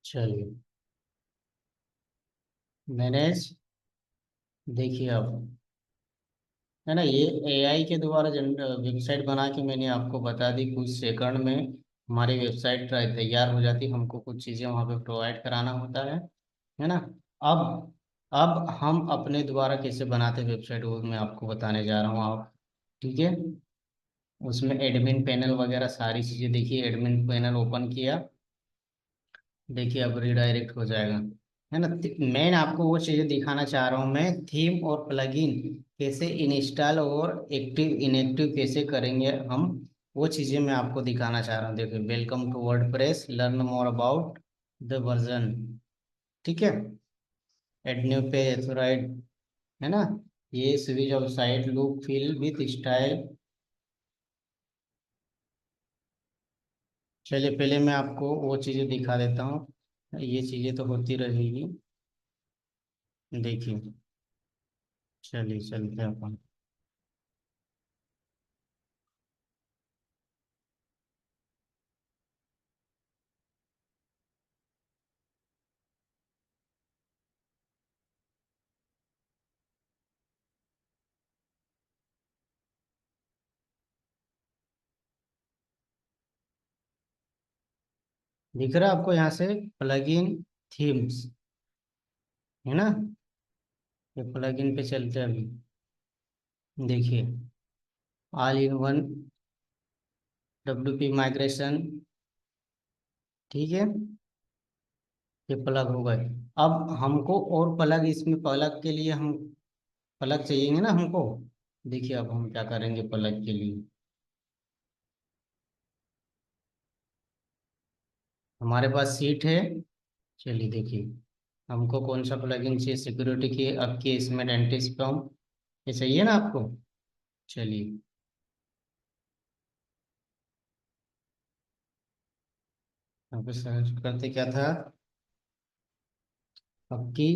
चलिए, मैनेज, देखिए अब, है ना, ये एआई के द्वारा जन वेबसाइट बना के मैंने आपको बता दी, कुछ सेकंड में हमारी वेबसाइट तैयार हो जाती, हमको कुछ चीज़ें वहाँ पे प्रोवाइड कराना होता है ना। अब अब हम अपने द्वारा कैसे बनाते वेबसाइट, वो मैं आपको बताने जा रहा हूँ, आप, ठीक है। उसमें एडमिन पैनल वगैरह सारी चीज़ें, देखिए एडमिन पैनल ओपन किया, देखिए अब रिडायरेक्ट हो जाएगा, है ना। मैं आपको वो चीज़ें दिखाना चाह रहा हूँ, मैं थीम और प्लगइन कैसे इंस्टॉल और एक्टिव इनएक्टिव कैसे करेंगे हम, वो चीज़ें मैं आपको दिखाना चाह रहा हूँ। देखिए, welcome to WordPress, learn more about the version, ठीक है, एड न्यू पेज, राइट, है ना, ये switch off site look feel with style, चलिए पहले मैं आपको वो चीज़ें दिखा देता हूँ। ये चीज़ें तो होती रहेगी। देखिए, चलिए चलते हैं अपन। दिख रहा है आपको यहाँ से प्लगइन थीम्स, है ना? ये प्लगइन पे चलते हैं अभी। देखिए, all in one WP migration. ठीक है, ये प्लग हो गए। अब हमको और प्लग, इसमें प्लग के लिए हम प्लग चाहिए ना हमको। देखिए अब हम क्या करेंगे प्लग के लिए। हमारे पास सीट है। चलिए देखिए, हमको कौन सा प्लगइन चाहिए सिक्योरिटी की, आपकी इसमें डेंटिस्ट स्पैम, ये चाहिए ना आपको? चलिए, यहाँ पे सर्च करते क्या था आपकी,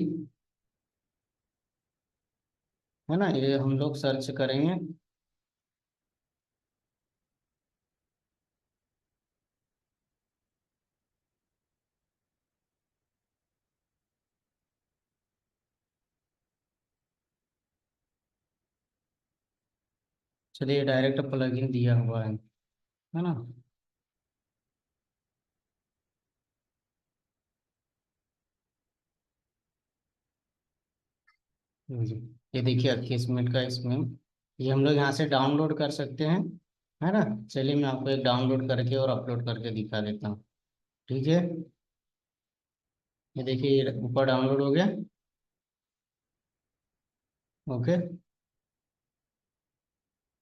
है ना? ये हम लोग सर्च करेंगे। चलिए, डायरेक्ट प्लगइन दिया हुआ है ना? जी। ये देखिए 21 मिनट का इसमें, ये हम लोग यहाँ से डाउनलोड कर सकते हैं, है ना? चलिए मैं आपको एक डाउनलोड करके और अपलोड करके दिखा देता हूँ। ठीक है, ये देखिए ये ऊपर डाउनलोड हो गया। ओके,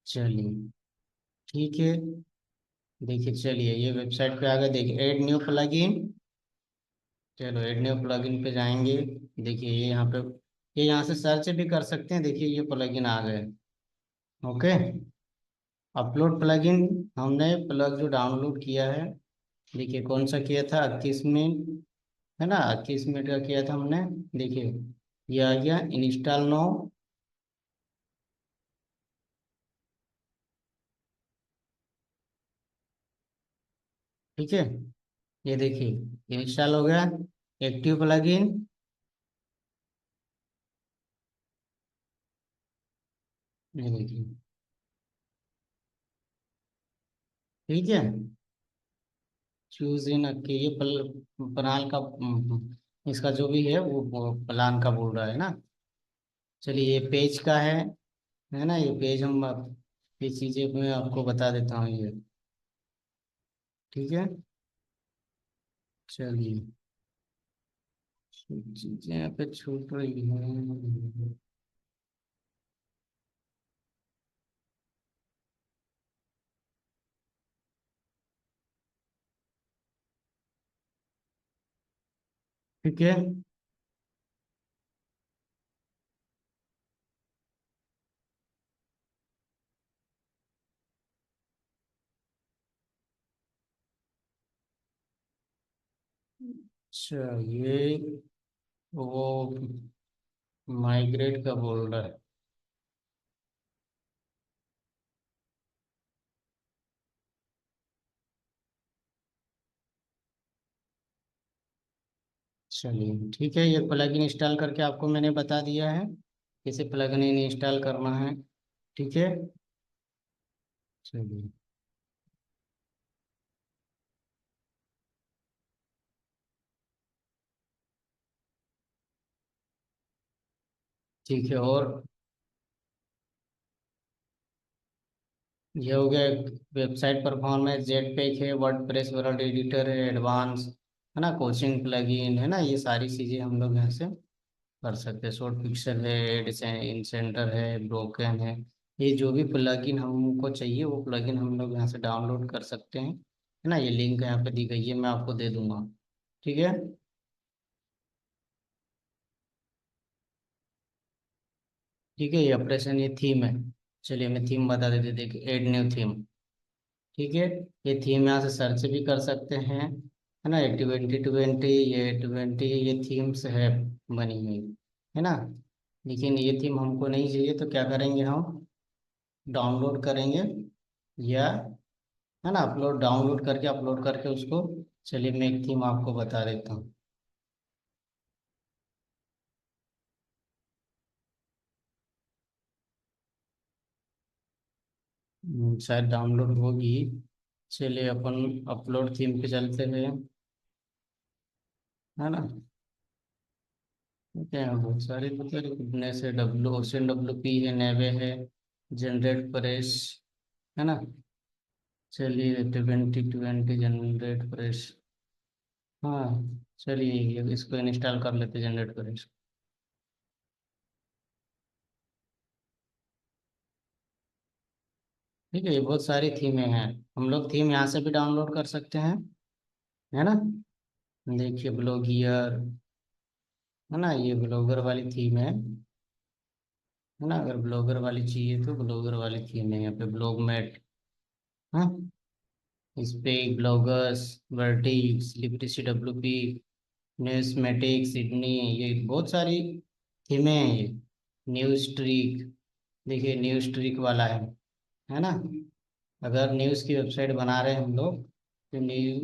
चलिए ठीक है। देखिए चलिए, ये वेबसाइट पे आ गए, देखिए ऐड न्यू प्लगइन। चलो ऐड न्यू प्लगइन पे जाएंगे। देखिए ये यहाँ पे, ये यहाँ से सर्च भी कर सकते हैं। देखिए ये प्लगइन आ गए। ओके, अपलोड प्लगइन, हमने प्लग जो डाउनलोड किया है, देखिए कौन सा किया था, 21 मिनट, है ना? 21 मिनट का किया था हमने। देखिए ये आ गया इंस्टॉल नो। ठीक है, ये देखिए इंस्टॉल हो गया, एक्टिव प्लगइन। ये देखिए, ठीक है। चूज इन के ये प्लान का इसका जो भी है वो प्लान का बोल रहा है ना। चलिए ये पेज का है ना? ये पेज हम ये चीजें मैं आपको बता देता हूँ ये। ठीक है, चलिए चीजें यहाँ पे छूट रही हैं। ठीक है, अच्छा ये वो माइग्रेट का बोल रहा है। चलिए ठीक है, ये प्लगइन इंस्टॉल करके आपको मैंने बता दिया है, इसे प्लगइन इंस्टॉल करना है। ठीक है, चलिए ठीक है। और ये हो गया वेबसाइट परफॉर्मेंस, जेट पैक है, वर्डप्रेस वर्ल्ड एडिटर है, एडवांस, है ना? कोचिंग प्लगइन, है ना? ये सारी चीज़ें हम लोग यहाँ से कर सकते हैं। शॉर्ट पिक्सल है, एड इन सेंटर है, ब्रोकन है। ये जो भी प्लगइन हमको चाहिए वो प्लगइन हम लोग यहाँ से डाउनलोड कर सकते हैं, है ना? ये लिंक यहाँ पे दी गई है, मैं आपको दे दूंगा। ठीक है, ठीक है। ये ऑपरेशन, ये थीम है। चलिए मैं थीम बता देते, देखिए ऐड न्यू थीम। ठीक है। ये थीम यहाँ से सर्च भी कर सकते हैं, है ना। ये 2020, ये 20, ये थीम्स है बनी हुई, है ना। लेकिन ये थीम हमको नहीं चाहिए, तो क्या करेंगे हम, डाउनलोड करेंगे, या, है ना, अपलोड, डाउनलोड करके अपलोड करके उसको। चलिए मैं एक थीम आपको बता देता हूँ। शायद डाउनलोड होगी। चलिए अपन अपलोड थीम पे चलते हैं, है ना। ठीक है, बहुत सारे पता है, से डब्ल्यू, ओशन डब्ल्यू पी है, नेवे है, जनरेट प्रेस, है ना। चलिए 2020 जनरेट प्रेस। हाँ, चलिए इसको इंस्टॉल कर लेते, जनरेट प्रेस। ठीक है, ये बहुत सारी थीमें हैं। हम लोग थीम यहाँ से भी डाउनलोड कर सकते हैं, है ना। देखिए ब्लॉगियर, है ना, ये ब्लॉगर वाली थीम है ना। अगर ब्लॉगर वाली चाहिए तो ब्लॉगर वाली थीम है यहाँ पे, ब्लॉग मैट। हाँ, इस पे ब्लॉगर्स, वर्टिक्स, लिबरेसी डब्ल्यू पी, न्यूज़मेटिक सिडनी, ये बहुत सारी थीमें हैं ये। न्यूज़ स्ट्रीक, देखिए न्यूज़ स्ट्रीक वाला है ना। अगर न्यूज़ की वेबसाइट बना रहे हैं हम लोग, तो न्यूज़,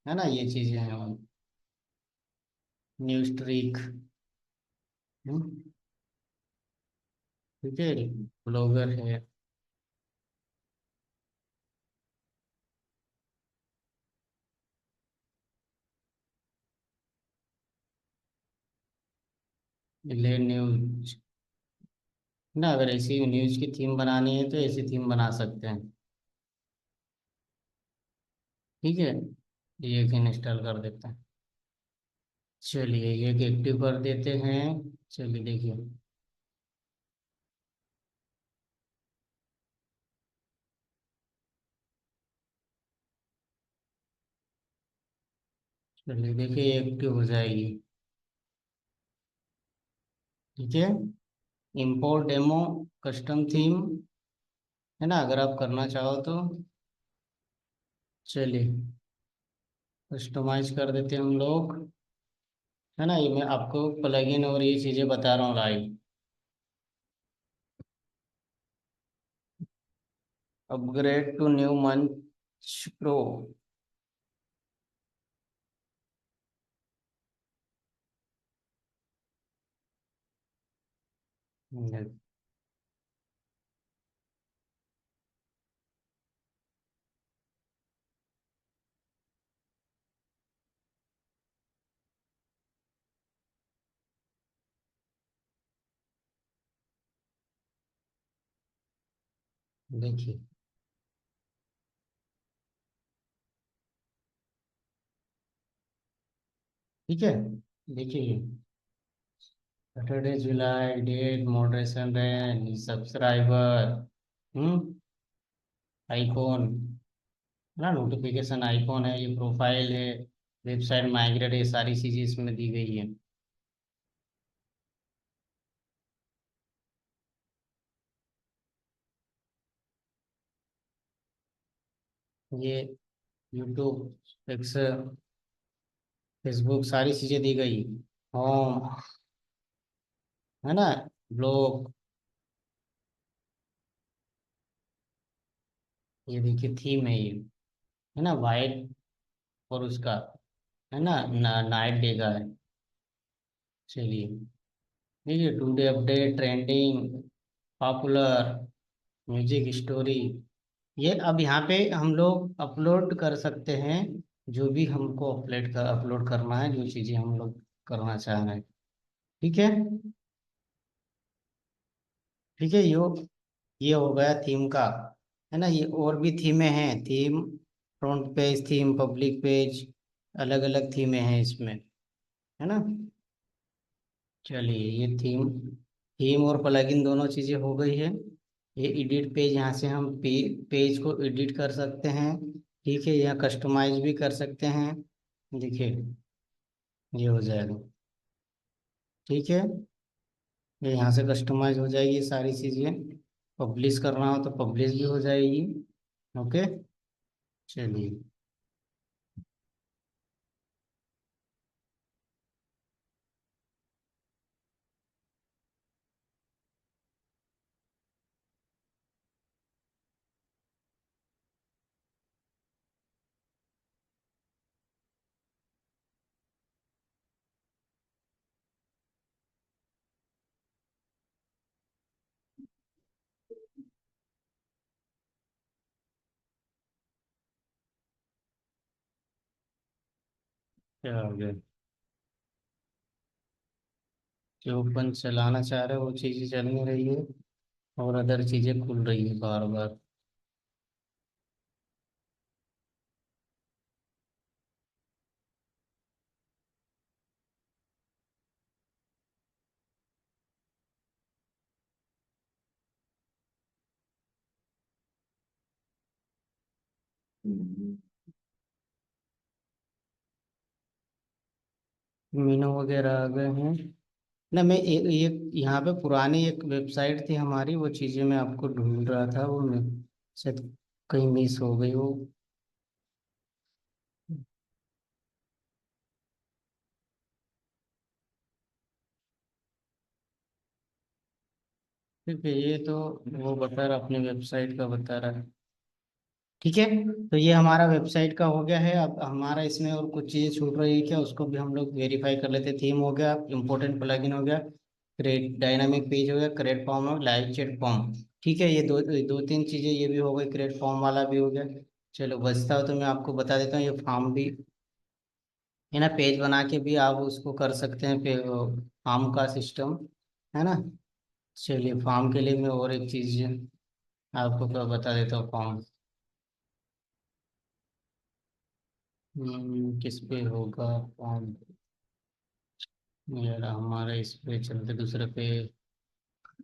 है ना, ये चीज़ें हैं। न्यूज़ स्ट्रीक, ठीक है, ब्लॉगर है। ले न्यूज, ना अगर ऐसी न्यूज़ की थीम बनानी है तो ऐसी थीम बना सकते हैं। ठीक है, ये एक इंस्टॉल कर देते हैं। चलिए ये एक एक्टिव कर देते हैं। चलिए देखिए, चलिए देखिए ये एक्टिव हो जाएगी। ठीक है, इंपोर्ट डेमो कस्टम थीम, है ना, अगर आप करना चाहो तो। चलिए कस्टमाइज कर देते हैं हम लोग, है ना। ये मैं आपको प्लगइन और ये चीज़ें बता रहा हूँ लाइव। अपग्रेड टू न्यू मंच प्रो। देखिए, ठीक है, देखिए सैटरडे जुलाई डेट, मॉडरेशन रेंज, सब्सक्राइबर, हम्म, आइकॉन, ना नोटिफिकेशन आइकॉन है, ये प्रोफाइल है, वेबसाइट माइग्रेट, ये सारी चीज़ें इसमें दी गई है। ये यूट्यूब, एक्स, फेसबुक, सारी चीज़ें दी गई। होम, है ना, ब्लॉग, ये देखिए थीम है ये, है ना, वाइट, और उसका, है ना, नाइट डे का है। चलिए देखिए, today update, trending, popular, music story. ये अब यहाँ पे हम लोग अपलोड कर सकते हैं, जो भी हमको अपलोड करना है, जो चीज़ें हम लोग करना चाह रहे हैं। ठीक है, ठीक है, ये हो गया थीम का, है ना। ये और भी थीमें हैं, theme, front page theme, public page, अलग अलग थीमें हैं इसमें, है ना। चलिए ये थीम और प्लगइन दोनों चीज़ें हो गई है। ये एडिट पेज, यहाँ से हम पेज को एडिट कर सकते हैं। ठीक है, यहाँ कस्टमाइज भी कर सकते हैं। देखिए ये हो जाएगा। ठीक है, ये यहाँ से कस्टमाइज हो जाएगी, ये सारी चीज़ें। पब्लिश करना हो तो पब्लिश भी हो जाएगी। ओके, चलिए। क्या हो गया? जो अपन चलाना चाह रहे हैं वो चीज़ें चल नहीं रही है, और अदर चीज़ें खुल रही है बार बार। मीनू वगैरह आ गए हैं ना। मैं ये यहाँ पे पुरानी एक वेबसाइट थी हमारी, वो चीज़ें मैं आपको ढूंढ रहा था, वो मैं शायद कहीं मिस हो गई वो। ठीक है, ये तो वो बता रहा, अपनी वेबसाइट का बता रहा है। ठीक है, तो ये हमारा वेबसाइट का हो गया है। अब हमारा इसमें और कुछ चीज़ें छूट रही है क्या, उसको भी हम लोग वेरीफाई कर लेते। थीम हो गया, इंपॉर्टेंट प्लगइन हो गया, क्रिएट डायनामिक पेज हो गया, क्रिएट फॉर्म और लाइव चैट फॉर्म। ठीक है, ये दो दो तीन चीज़ें ये भी हो गई, क्रिएट फॉर्म वाला भी हो गया। चलो बचता हो तो मैं आपको बता देता हूँ, ये फॉर्म भी है ना, पेज बना के भी आप उसको कर सकते हैं फॉर्म का सिस्टम, है ना। चलिए, फॉर्म के लिए मैं और एक चीज़ आपको क्या बता देता हूँ। फॉर्म किस पे होगा फॉर्म? यार हमारे इस पे चलते, दूसरे पे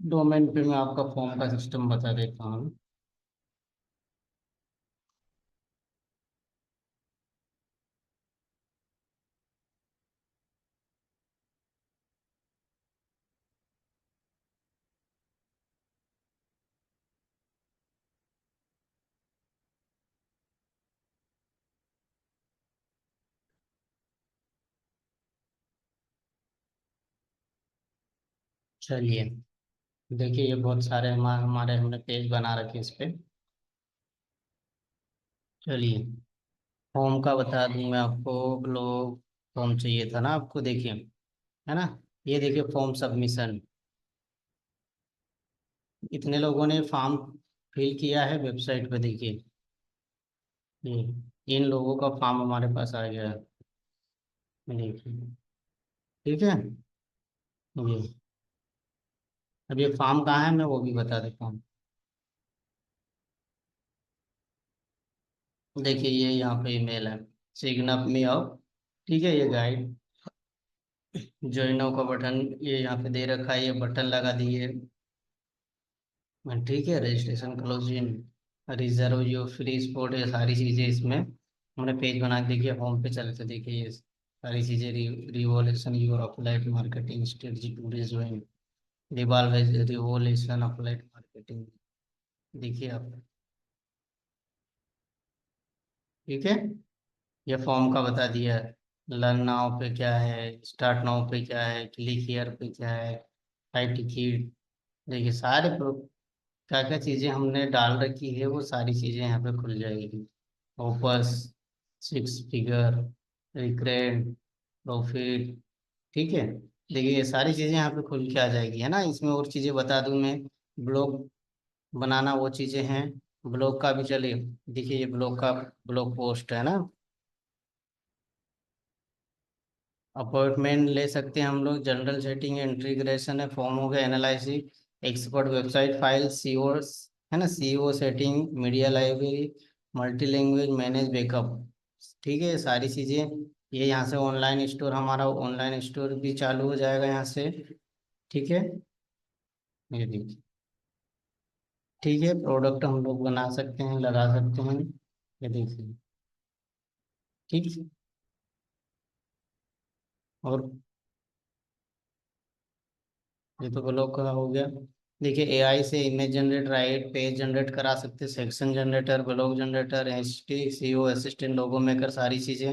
डोमेन पे मैं आपका फॉर्म का सिस्टम बता देता हूँ। चलिए, देखिए ये बहुत सारे हमारे हमने पेज बना रखे इस पे। चलिए, फॉर्म का बता दूं मैं आपको। लोग फॉर्म चाहिए था ना आपको, देखिए, है ना। ये देखिए फॉर्म सबमिशन, इतने लोगों ने फॉर्म फिल किया है वेबसाइट पे, देखिए। ये इन लोगों का फॉर्म हमारे पास आ गया है, देखिए। ठीक है, ये अब ये फॉर्म कहाँ है मैं वो भी बता देता हूँ। देखिए ये यहाँ पे ईमेल है, सिग्न अप मी अप। ठीक है, ये गाइड ज्वाइन नाउ का बटन ये यहाँ पे दे रखा है, ये बटन लगा दिए। ठीक है, registration close in, reserve your free spot, ये सारी चीज़ें इसमें हमने पेज बना के, देखिए होम पे चलते, देखिए ये सारी चीज़ें। Revolution your applied marketing strategy to join, revolution applied marketing, देखिए आप। ठीक है, ये फॉर्म का बता दिया है। लर्न नाउ पे क्या है, स्टार्ट नाउ पे क्या है, क्लिक हियर पे क्या है, टाइप टिकट, देखिए सारे क्या क्या चीज़ें हमने डाल रखी है, वो सारी चीज़ें यहाँ पे खुल जाएगी। Opus, six figure, recurrent, profit. ठीक है, देखिए ये सारी चीज़ें यहाँ पे खुल के आ जाएगी, है ना। इसमें और चीज़ें बता दूँ मैं, ब्लॉग बनाना वो चीज़ें हैं, ब्लॉग का भी चलिए। देखिए ये ब्लॉग का ब्लॉग पोस्ट है ना, अपॉइंटमेंट ले सकते हैं हम लोग, जनरल सेटिंग, इंटीग्रेशन है, फॉर्म हो गया, analysis, expert, website file, CO, है ना, CO setting, media library, multi language, manage backup. ठीक है, ये सारी चीज़ें, ये यहाँ से ऑनलाइन स्टोर, हमारा ऑनलाइन स्टोर भी चालू हो जाएगा यहाँ से। ठीक है, ये देखिए। ठीक है, प्रोडक्ट हम लोग बना सकते हैं, लगा सकते हैं, ये देखिए। ठीक है, और ये तो ब्लॉग का हो गया। देखिए एआई से image generate, right, page generate करा सकते, section generator, blog generator, HT SEO assistant, logo maker, सारी चीजें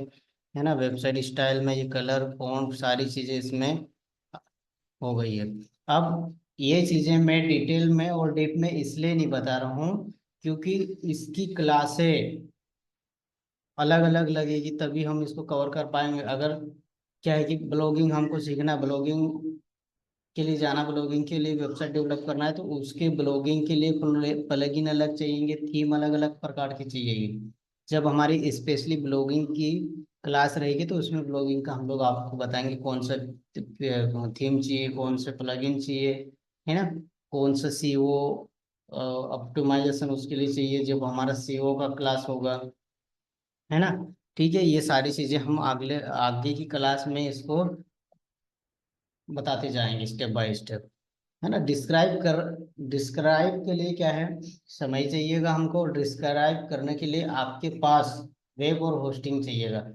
है ना। वेबसाइट स्टाइल में ये कलर फॉन्ट सारी चीजें इसमें हो गई है। अब ये चीजें मैं डिटेल में और डीप में इसलिए नहीं बता रहा हूँ क्योंकि इसकी क्लासें अलग अलग लगेगी, तभी हम इसको कवर कर पाएंगे। अगर क्या है कि ब्लॉगिंग हमको सीखना, ब्लॉगिंग के लिए जाना, ब्लॉगिंग के लिए वेबसाइट डेवलप करना है, तो उसके ब्लॉगिंग के लिए प्लगइन अलग चाहिए, थीम अलग अलग प्रकार की चाहिए। जब हमारी स्पेशली ब्लॉगिंग की क्लास रहेगी तो उसमें ब्लॉगिंग का हम लोग आपको बताएंगे कौन सा थीम चाहिए, कौन से प्लगइन चाहिए, है ना, कौन सा सीओ ऑप्टिमाइजेशन उसके लिए चाहिए जब हमारा सीओ का क्लास होगा, है ना। ठीक है, ये सारी चीजें हम अगले आगे की क्लास में इसको बताते जाएंगे स्टेप बाय स्टेप, है ना। डिस्क्राइब के लिए क्या है, समय चाहिएगा हमको। डिस्क्राइब करने के लिए आपके पास वेब और होस्टिंग चाहिएगा।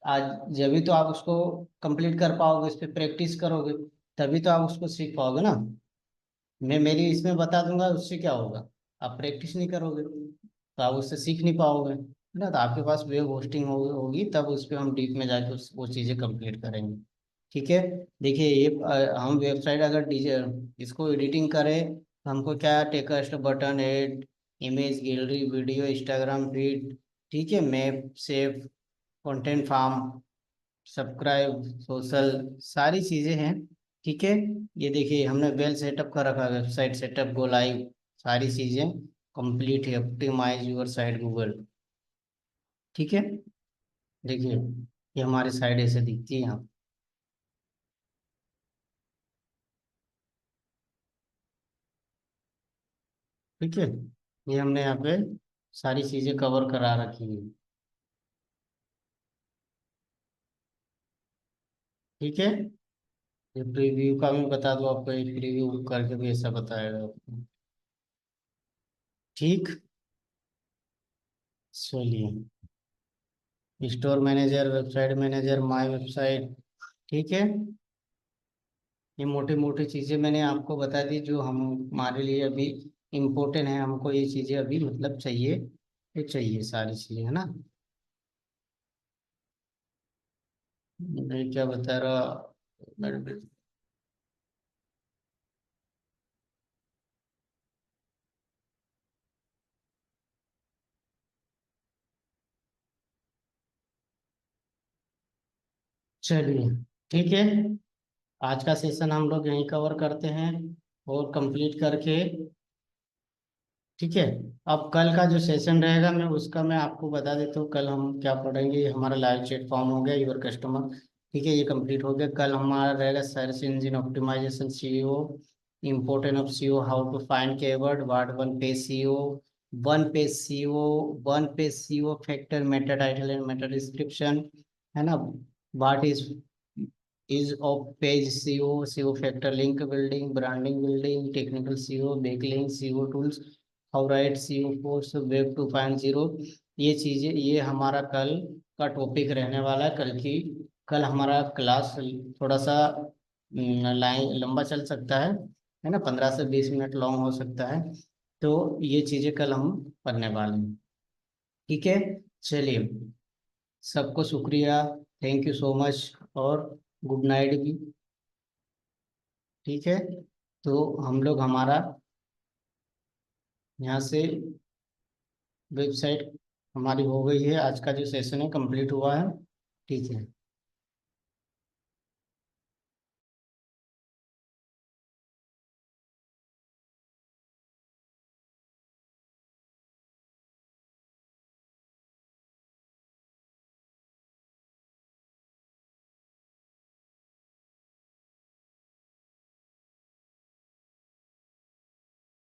आज जब भी तो आप उसको कंप्लीट कर पाओगे, इस पे प्रैक्टिस करोगे, तभी तो आप उसको सीख पाओगे ना। मैं मेरी इसमें बता दूंगा, उससे क्या होगा, आप प्रैक्टिस नहीं करोगे तो आप उससे सीख नहीं पाओगे, है ना। तो आपके पास वेब होस्टिंग होगी, तब उस पर हम डीप में जाके वो चीज़ें कंप्लीट करेंगे। ठीक है। देखिए ये हम वेबसाइट अगर इसको एडिटिंग करें तो हमको क्या, text, button, head, image gallery, video, Instagram feed, ठीक है, map, save, content form, subscribe, social, सारी चीजें हैं। ठीक है। ये देखिए हमने वेल सेटअप कर रखा है, वेबसाइट सेटअप, गो लाइव, सारी चीजें कंप्लीट है। ऑप्टिमाइज योर साइट गूगल, ठीक है। देखिए ये हमारी साइट ऐसे दिखती है यहाँ, ठीक है। ये हमने यहाँ पे सारी चीजें कवर करा रखी है, ठीक है। ये प्रीव्यू का भी बता दो आपको, एक प्रीव्यू करके भी ऐसा बताएगा आपको, ठीक। चलिए, store manager, website manager, my website, ठीक है। ये मोटी मोटी चीजें मैंने आपको बता दी जो हम हमारे लिए अभी इम्पोर्टेंट है, हमको ये चीजें अभी मतलब चाहिए, ये चाहिए सारी चीजें, है ना। मैं क्या बता रहा, चलिए, ठीक है। आज का सेशन हम लोग यहीं कवर करते हैं और कंप्लीट करके, ठीक है। अब कल का जो सेशन रहेगा मैं उसका मैं आपको बता देता हूँ, कल हम क्या पढ़ेंगे। ये हमारा लाइव चैट फॉर्म हो गया, यूर कस्टमर, ठीक है, ये कंप्लीट हो गया। कल हमारा रहेगा search engine optimisation, SEO, important of SEO, how to find keyword, what on page SEO, on page SEO, on page SEO factor, meta title and meta description, है ना। What is off page SEO, SEO factor, link building, branding building, technical SEO, backlink, SEO tools, how write SEO post, web 2.0। ये चीजें, ये हमारा कल का topic रहने वाला है। कल हमारा क्लास थोड़ा सा लाइन लंबा चल सकता है ना, 15 से 20 मिनट लॉन्ग हो सकता है। तो ये चीजें कल हम पढ़ने वाले हैं, ठीक है। चलिए, सबको शुक्रिया, थैंक यू सो मच, और गुड नाइट भी, ठीक है। तो हम लोग हमारा यहाँ से वेबसाइट हमारी हो गई है, आज का जो सेशन है कंप्लीट हुआ है, ठीक है।